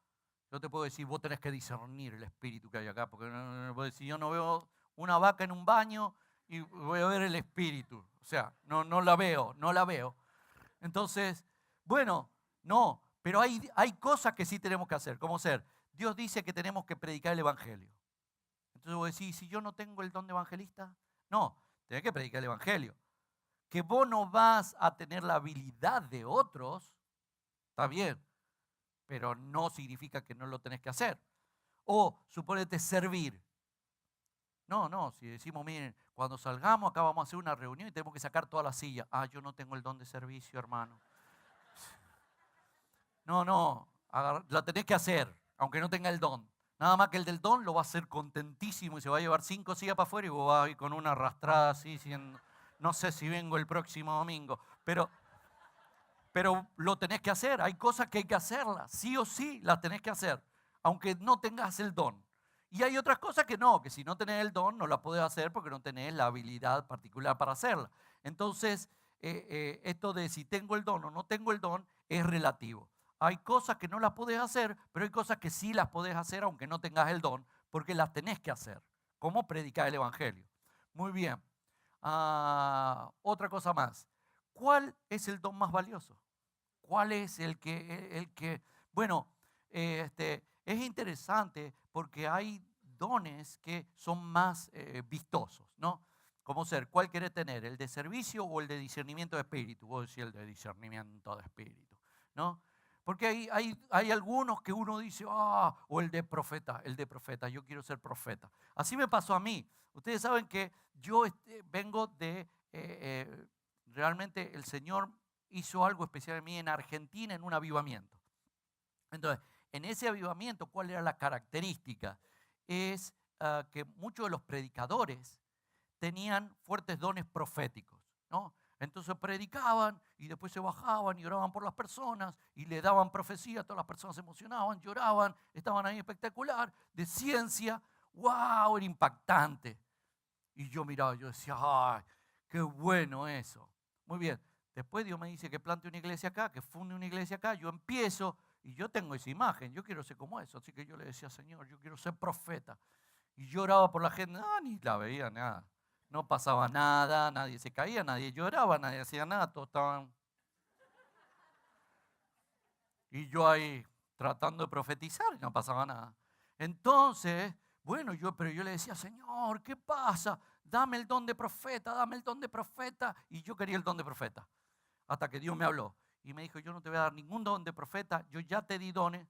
Yo te puedo decir, vos tenés que discernir el espíritu que hay acá, porque si yo no veo una vaca en un baño y voy a ver el espíritu, o sea, no la veo. Entonces, bueno, no, pero hay cosas que sí tenemos que hacer, como ser, Dios dice que tenemos que predicar el evangelio. Entonces vos decís, si yo no tengo el don de evangelista, no, tenés que predicar el evangelio. Que vos no vas a tener la habilidad de otros, está bien, pero no significa que no lo tenés que hacer. O suponete servir. No, si decimos, miren, cuando salgamos acá vamos a hacer una reunión y tenemos que sacar todas las sillas. Ah, yo no tengo el don de servicio, hermano. No, la tenés que hacer, aunque no tenga el don. Nada más que el del don lo va a hacer contentísimo y se va a llevar 5 sillas para afuera y vos vas a ir con una arrastrada así, diciendo, no sé si vengo el próximo domingo. Pero lo tenés que hacer, hay cosas que hay que hacerlas, sí o sí las tenés que hacer, aunque no tengas el don. Y hay otras cosas que no, que si no tenés el don no la podés hacer porque no tenés la habilidad particular para hacerla. Entonces, esto de si tengo el don o no tengo el don es relativo. Hay cosas que no las podés hacer, pero hay cosas que sí las podés hacer aunque no tengas el don, porque las tenés que hacer, como predicar el Evangelio. Muy bien. Otra cosa más. ¿Cuál es el don más valioso? ¿Cuál es bueno, es interesante porque hay dones que son más vistosos, ¿no? Como ser, ¿cuál querés tener? ¿El de servicio o el de discernimiento de espíritu? Vos decís el de discernimiento de espíritu, ¿no? Porque hay algunos que uno dice, o el de profeta, yo quiero ser profeta. Así me pasó a mí. Ustedes saben que yo vengo realmente el Señor hizo algo especial en mí en Argentina en un avivamiento. Entonces, en ese avivamiento, ¿cuál era la característica? Es que muchos de los predicadores tenían fuertes dones proféticos, ¿no? Entonces predicaban y después se bajaban y oraban por las personas y le daban profecía, todas las personas se emocionaban, lloraban, estaban ahí espectacular, de ciencia, wow, era impactante. Y yo miraba, yo decía, ay, qué bueno eso. Muy bien, después Dios me dice que plante una iglesia acá, que funde una iglesia acá, yo empiezo y yo tengo esa imagen, yo quiero ser como eso, así que yo le decía, Señor, yo quiero ser profeta. Y lloraba por la gente, ni la veía nada. No pasaba nada, nadie se caía, nadie lloraba, nadie hacía nada, todos estaban. Y yo ahí tratando de profetizar y no pasaba nada. Entonces, bueno, pero yo le decía, Señor, ¿qué pasa? Dame el don de profeta, dame el don de profeta. Y yo quería el don de profeta. Hasta que Dios me habló y me dijo, yo no te voy a dar ningún don de profeta, yo ya te di dones.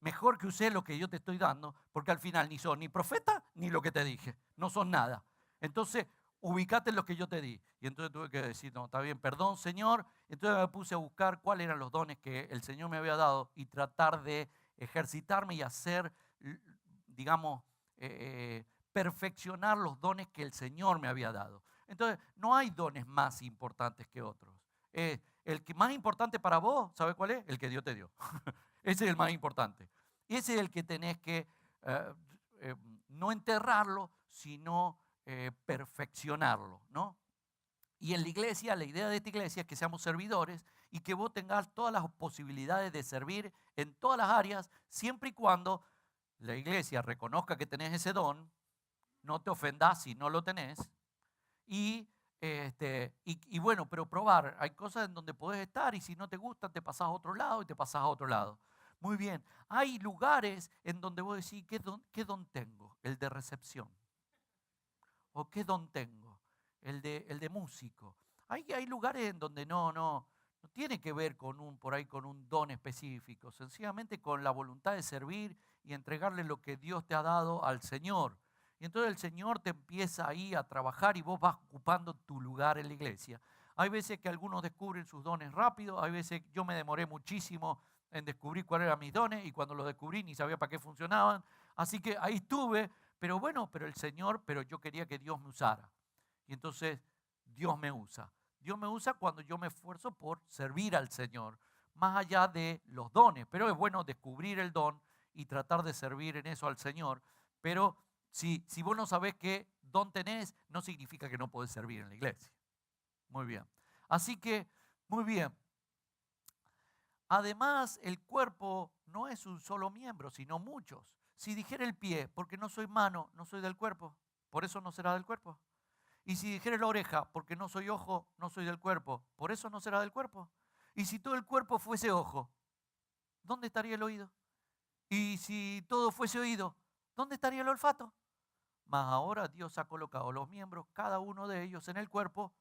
Mejor que usé lo que yo te estoy dando, porque al final ni son ni profeta ni lo que te dije, no son nada. Entonces, ubicate en lo que yo te di. Y entonces tuve que decir, no, está bien, perdón, Señor. Entonces me puse a buscar cuáles eran los dones que el Señor me había dado y tratar de ejercitarme y hacer, digamos, perfeccionar los dones que el Señor me había dado. Entonces, no hay dones más importantes que otros. El que más importante para vos, ¿sabe cuál es? El que Dios te dio. Ese es el más importante. Ese es el que tenés que eh, no enterrarlo, sino perfeccionarlo, ¿no? Y en la iglesia, la idea de esta iglesia es que seamos servidores y que vos tengas todas las posibilidades de servir en todas las áreas, siempre y cuando la iglesia reconozca que tenés ese don, no te ofendas si no lo tenés, y bueno, pero probar, hay cosas en donde podés estar y si no te gustan te pasás a otro lado y te pasás a otro lado. Muy bien, hay lugares en donde vos decís, ¿qué don tengo? El de recepción. ¿O qué don tengo? El de músico. Hay lugares en donde no tiene que ver por ahí con un don específico, sencillamente con la voluntad de servir y entregarle lo que Dios te ha dado al Señor. Y entonces el Señor te empieza ahí a trabajar y vos vas ocupando tu lugar en la iglesia. Hay veces que algunos descubren sus dones rápido, hay veces que yo me demoré muchísimo en descubrir cuáles eran mis dones y cuando los descubrí ni sabía para qué funcionaban. Así que ahí estuve, pero bueno, pero yo quería que Dios me usara. Y entonces Dios me usa. Dios me usa cuando yo me esfuerzo por servir al Señor, más allá de los dones. Pero es bueno descubrir el don y tratar de servir en eso al Señor. Pero si vos no sabés qué don tenés, no significa que no podés servir en la iglesia. Muy bien. Así que, muy bien. Además, el cuerpo no es un solo miembro, sino muchos. Si dijera el pie, porque no soy mano, no soy del cuerpo, por eso no será del cuerpo. Y si dijera la oreja, porque no soy ojo, no soy del cuerpo, por eso no será del cuerpo. Y si todo el cuerpo fuese ojo, ¿dónde estaría el oído? Y si todo fuese oído, ¿dónde estaría el olfato? Mas ahora Dios ha colocado los miembros, cada uno de ellos, en el cuerpo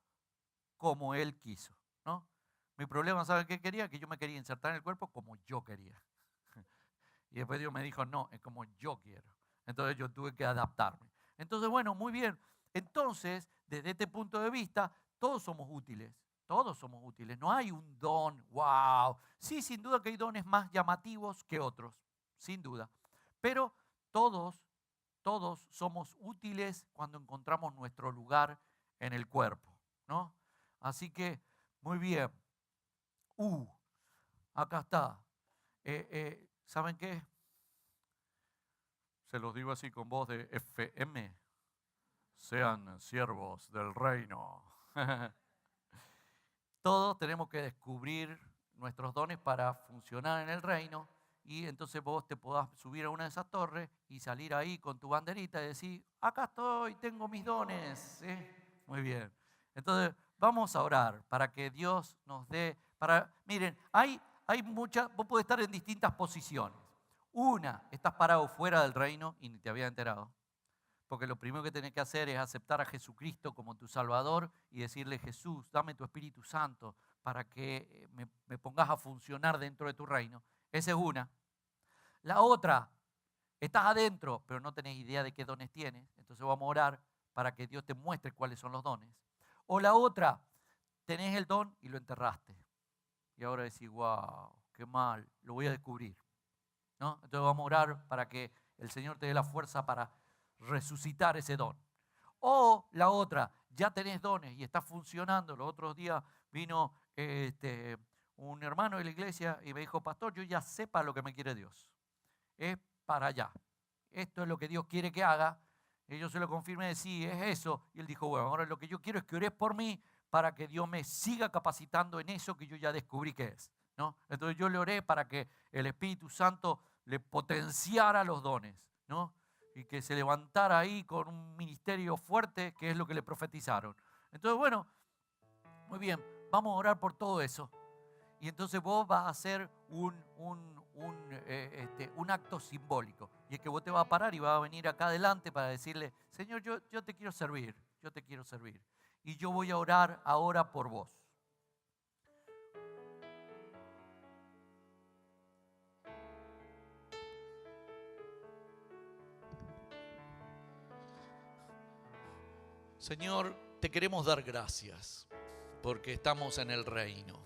como Él quiso, ¿no? Mi problema, ¿saben qué quería? Que yo me quería insertar en el cuerpo como yo quería. Y después Dios me dijo, no, es como yo quiero. Entonces yo tuve que adaptarme. Entonces, bueno, muy bien. Entonces, desde este punto de vista, todos somos útiles. Todos somos útiles. No hay un don, wow. Sí, sin duda que hay dones más llamativos que otros, sin duda. Pero todos somos útiles cuando encontramos nuestro lugar en el cuerpo, ¿no? Así que, muy bien. Acá está. ¿Saben qué? Se los digo así con voz de FM. Sean siervos del reino. Todos tenemos que descubrir nuestros dones para funcionar en el reino. Y entonces vos te podás subir a una de esas torres y salir ahí con tu banderita y decir, acá estoy, tengo mis dones. ¿Sí? Muy bien. Entonces vamos a orar para que Dios nos dé. Miren, hay muchas, vos podés estar en distintas posiciones. Una, estás parado fuera del reino y ni te había enterado. Porque lo primero que tenés que hacer es aceptar a Jesucristo como tu Salvador y decirle, Jesús, dame tu Espíritu Santo para que me pongas a funcionar dentro de tu reino. Esa es una. La otra, estás adentro, pero no tenés idea de qué dones tienes. Entonces vamos a orar para que Dios te muestre cuáles son los dones. O la otra, tenés el don y lo enterraste. Y ahora decís, wow, qué mal, lo voy a descubrir. ¿No? Entonces vamos a orar para que el Señor te dé la fuerza para resucitar ese don. O la otra, ya tenés dones y está funcionando. Los otros días vino un hermano de la iglesia y me dijo, pastor, yo ya sé para lo que me quiere Dios. Es para allá. Esto es lo que Dios quiere que haga. Y yo se lo confirmé, sí, es eso. Y él dijo, bueno, ahora lo que yo quiero es que ores por mí para que Dios me siga capacitando en eso que yo ya descubrí que es. ¿No? Entonces yo le oré para que el Espíritu Santo le potenciara los dones, ¿no? Y que se levantara ahí con un ministerio fuerte, que es lo que le profetizaron. Entonces, bueno, muy bien, vamos a orar por todo eso. Y entonces vos vas a hacer un acto simbólico. Y es que vos te vas a parar y vas a venir acá adelante para decirle, Señor, yo te quiero servir, yo te quiero servir. Y yo voy a orar ahora por vos. Señor, te queremos dar gracias porque estamos en el reino.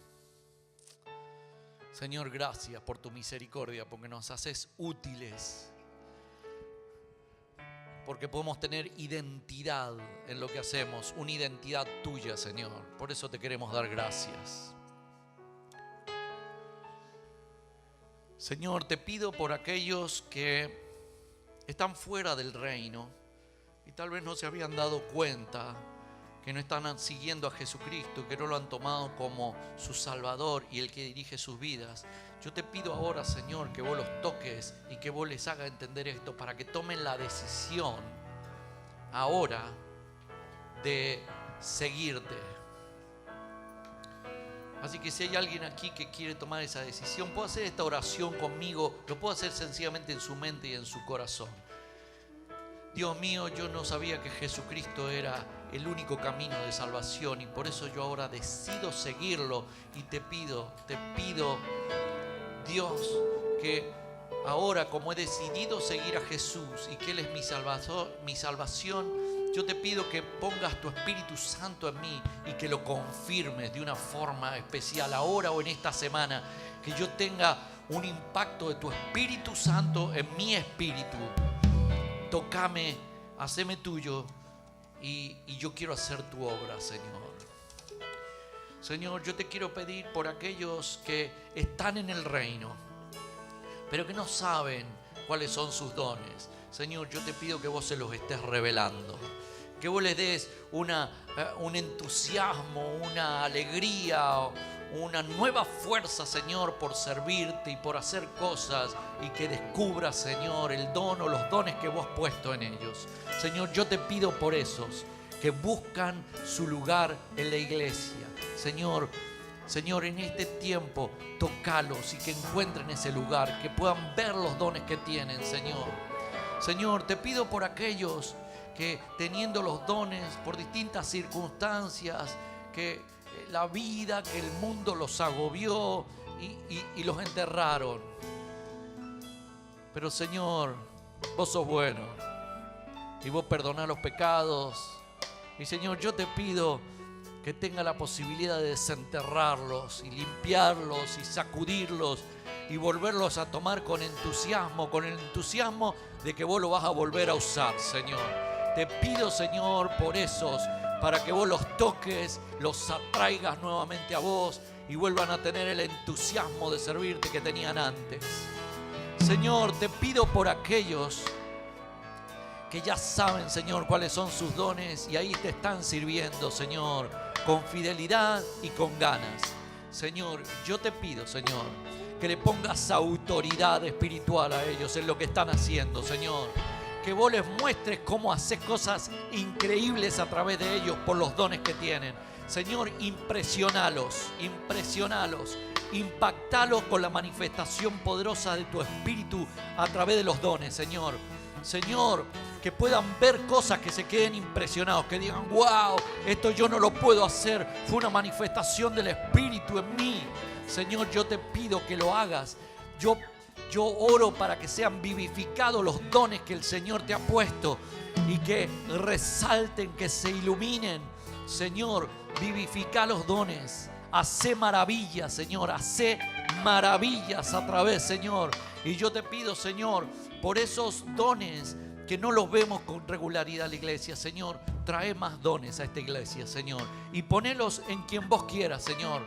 Señor, gracias por tu misericordia, porque nos haces útiles, porque podemos tener identidad en lo que hacemos, una identidad tuya, Señor. Por eso te queremos dar gracias. Señor, te pido por aquellos que están fuera del reino y tal vez no se habían dado cuenta, que no están siguiendo a Jesucristo, que no lo han tomado como su Salvador y el que dirige sus vidas. Yo te pido ahora, Señor, que vos los toques y que vos les hagas entender esto para que tomen la decisión ahora de seguirte. Así que si hay alguien aquí que quiere tomar esa decisión, puede hacer esta oración conmigo, lo puede hacer sencillamente en su mente y en su corazón. Dios mío, yo no sabía que Jesucristo era el único camino de salvación y por eso yo ahora decido seguirlo y te pido, Dios, que ahora como he decidido seguir a Jesús y que Él es mi salvación, yo te pido que pongas tu Espíritu Santo en mí y que lo confirmes de una forma especial ahora o en esta semana, que yo tenga un impacto de tu Espíritu Santo en mi espíritu. Tócame, haceme tuyo y yo quiero hacer tu obra, Señor. Señor, yo te quiero pedir por aquellos que están en el reino, pero que no saben cuáles son sus dones. Señor, yo te pido que vos se los estés revelando, que vos les des un entusiasmo, una alegría, una nueva fuerza, Señor, por servirte y por hacer cosas, y que descubras, Señor, el don o los dones que vos has puesto en ellos. Señor, yo te pido por esos que buscan su lugar en la iglesia. Señor, en este tiempo, tócalos y que encuentren ese lugar, que puedan ver los dones que tienen, Señor. Señor, te pido por aquellos que teniendo los dones por distintas circunstancias, que la vida, que el mundo los agobió y los enterraron. Pero Señor, vos sos bueno y vos perdonás los pecados. Y Señor, yo te pido que tenga la posibilidad de desenterrarlos y limpiarlos y sacudirlos y volverlos a tomar con el entusiasmo de que vos lo vas a volver a usar, Señor. Te pido, Señor, por esos, para que vos los toques, los atraigas nuevamente a vos y vuelvan a tener el entusiasmo de servirte que tenían antes. Señor, te pido por aquellos que ya saben, Señor, cuáles son sus dones y ahí te están sirviendo, Señor, con fidelidad y con ganas. Señor, yo te pido, Señor, que le pongas autoridad espiritual a ellos en lo que están haciendo, Señor. Que vos les muestres cómo haces cosas increíbles a través de ellos por los dones que tienen. Señor, impresionalos, impactalos con la manifestación poderosa de tu Espíritu a través de los dones, Señor. Señor, que puedan ver cosas, que se queden impresionados, que digan, wow, esto yo no lo puedo hacer, fue una manifestación del Espíritu en mí. Señor, yo te pido que lo hagas. Yo oro para que sean vivificados los dones que el Señor te ha puesto y que resalten, que se iluminen. Señor, vivifica los dones. Hace maravillas, Señor. Hace maravillas a través, Señor. Y yo te pido, Señor, por esos dones que no los vemos con regularidad a la iglesia, Señor, trae más dones a esta iglesia, Señor. Y ponelos en quien vos quieras, Señor.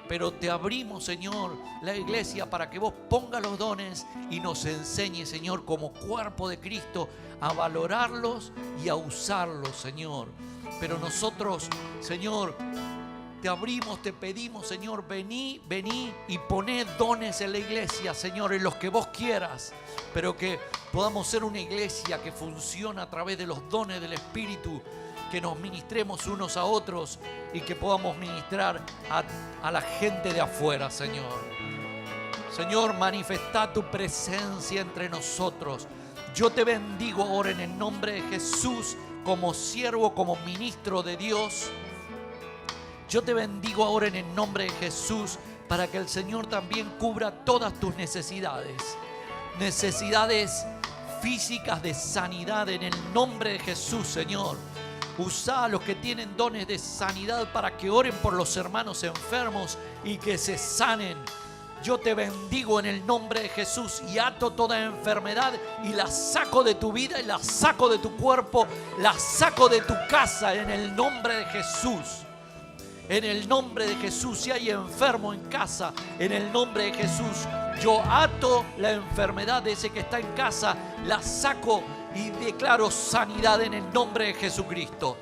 Pero te abrimos, Señor, la iglesia para que vos pongas los dones y nos enseñes, Señor, como cuerpo de Cristo, a valorarlos y a usarlos, Señor. Pero nosotros, Señor, te abrimos, te pedimos, Señor, vení y poné dones en la iglesia, Señor, en los que vos quieras. Pero que podamos ser una iglesia que funciona a través de los dones del Espíritu, que nos ministremos unos a otros y que podamos ministrar a la gente de afuera, Señor. Señor, manifestá tu presencia entre nosotros. Yo te bendigo ahora en el nombre de Jesús como siervo, como ministro de Dios. Yo te bendigo ahora en el nombre de Jesús para que el Señor también cubra todas tus necesidades. Necesidades físicas de sanidad en el nombre de Jesús, Señor. Usa a los que tienen dones de sanidad para que oren por los hermanos enfermos y que se sanen. Yo te bendigo en el nombre de Jesús y ato toda enfermedad y la saco de tu vida y la saco de tu cuerpo, la saco de tu casa en el nombre de Jesús. En el nombre de Jesús, si hay enfermo en casa, en el nombre de Jesús, yo ato la enfermedad de ese que está en casa, la saco y declaro sanidad en el nombre de Jesucristo.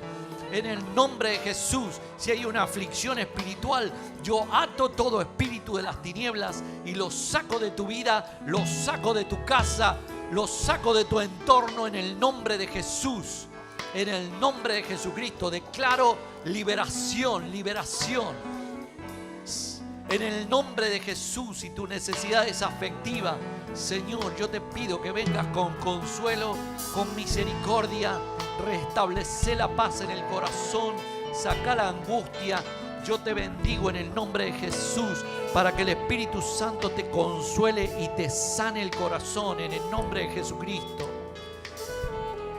En el nombre de Jesús, si hay una aflicción espiritual, yo ato todo espíritu de las tinieblas y lo saco de tu vida, lo saco de tu casa, lo saco de tu entorno en el nombre de Jesús. En el nombre de Jesucristo declaro liberación. En el nombre de Jesús, si tu necesidad es afectiva, Señor, yo te pido que vengas con consuelo, con misericordia, restablece la paz en el corazón, saca la angustia. Yo te bendigo en el nombre de Jesús para que el Espíritu Santo te consuele y te sane el corazón en el nombre de Jesucristo.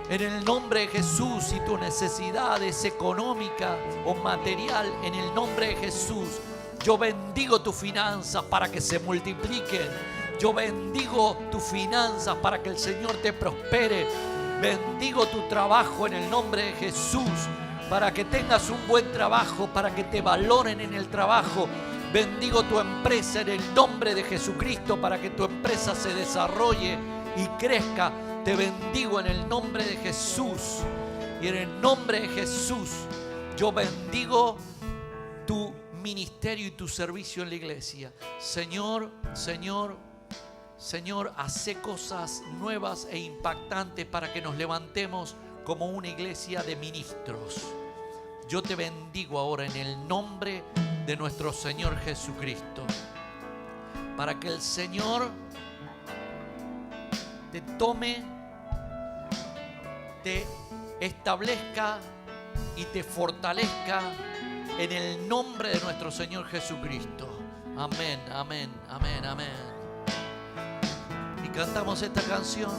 En el nombre de Jesús, si tu necesidad es económica o material, en el nombre de Jesús, yo bendigo tus finanzas para que se multipliquen. Yo bendigo tus finanzas para que el Señor te prospere. Bendigo tu trabajo en el nombre de Jesús para que tengas un buen trabajo, para que te valoren en el trabajo. Bendigo tu empresa en el nombre de Jesucristo para que tu empresa se desarrolle y crezca. Te bendigo en el nombre de Jesús. Y en el nombre de Jesús yo bendigo tu ministerio y tu servicio en la iglesia. Señor, hace cosas nuevas e impactantes para que nos levantemos como una iglesia de ministros. Yo te bendigo ahora en el nombre de nuestro Señor Jesucristo, para que el Señor te tome, te establezca y te fortalezca en el nombre de nuestro Señor Jesucristo. Amén, amén, amén, amén. Y cantamos esta canción.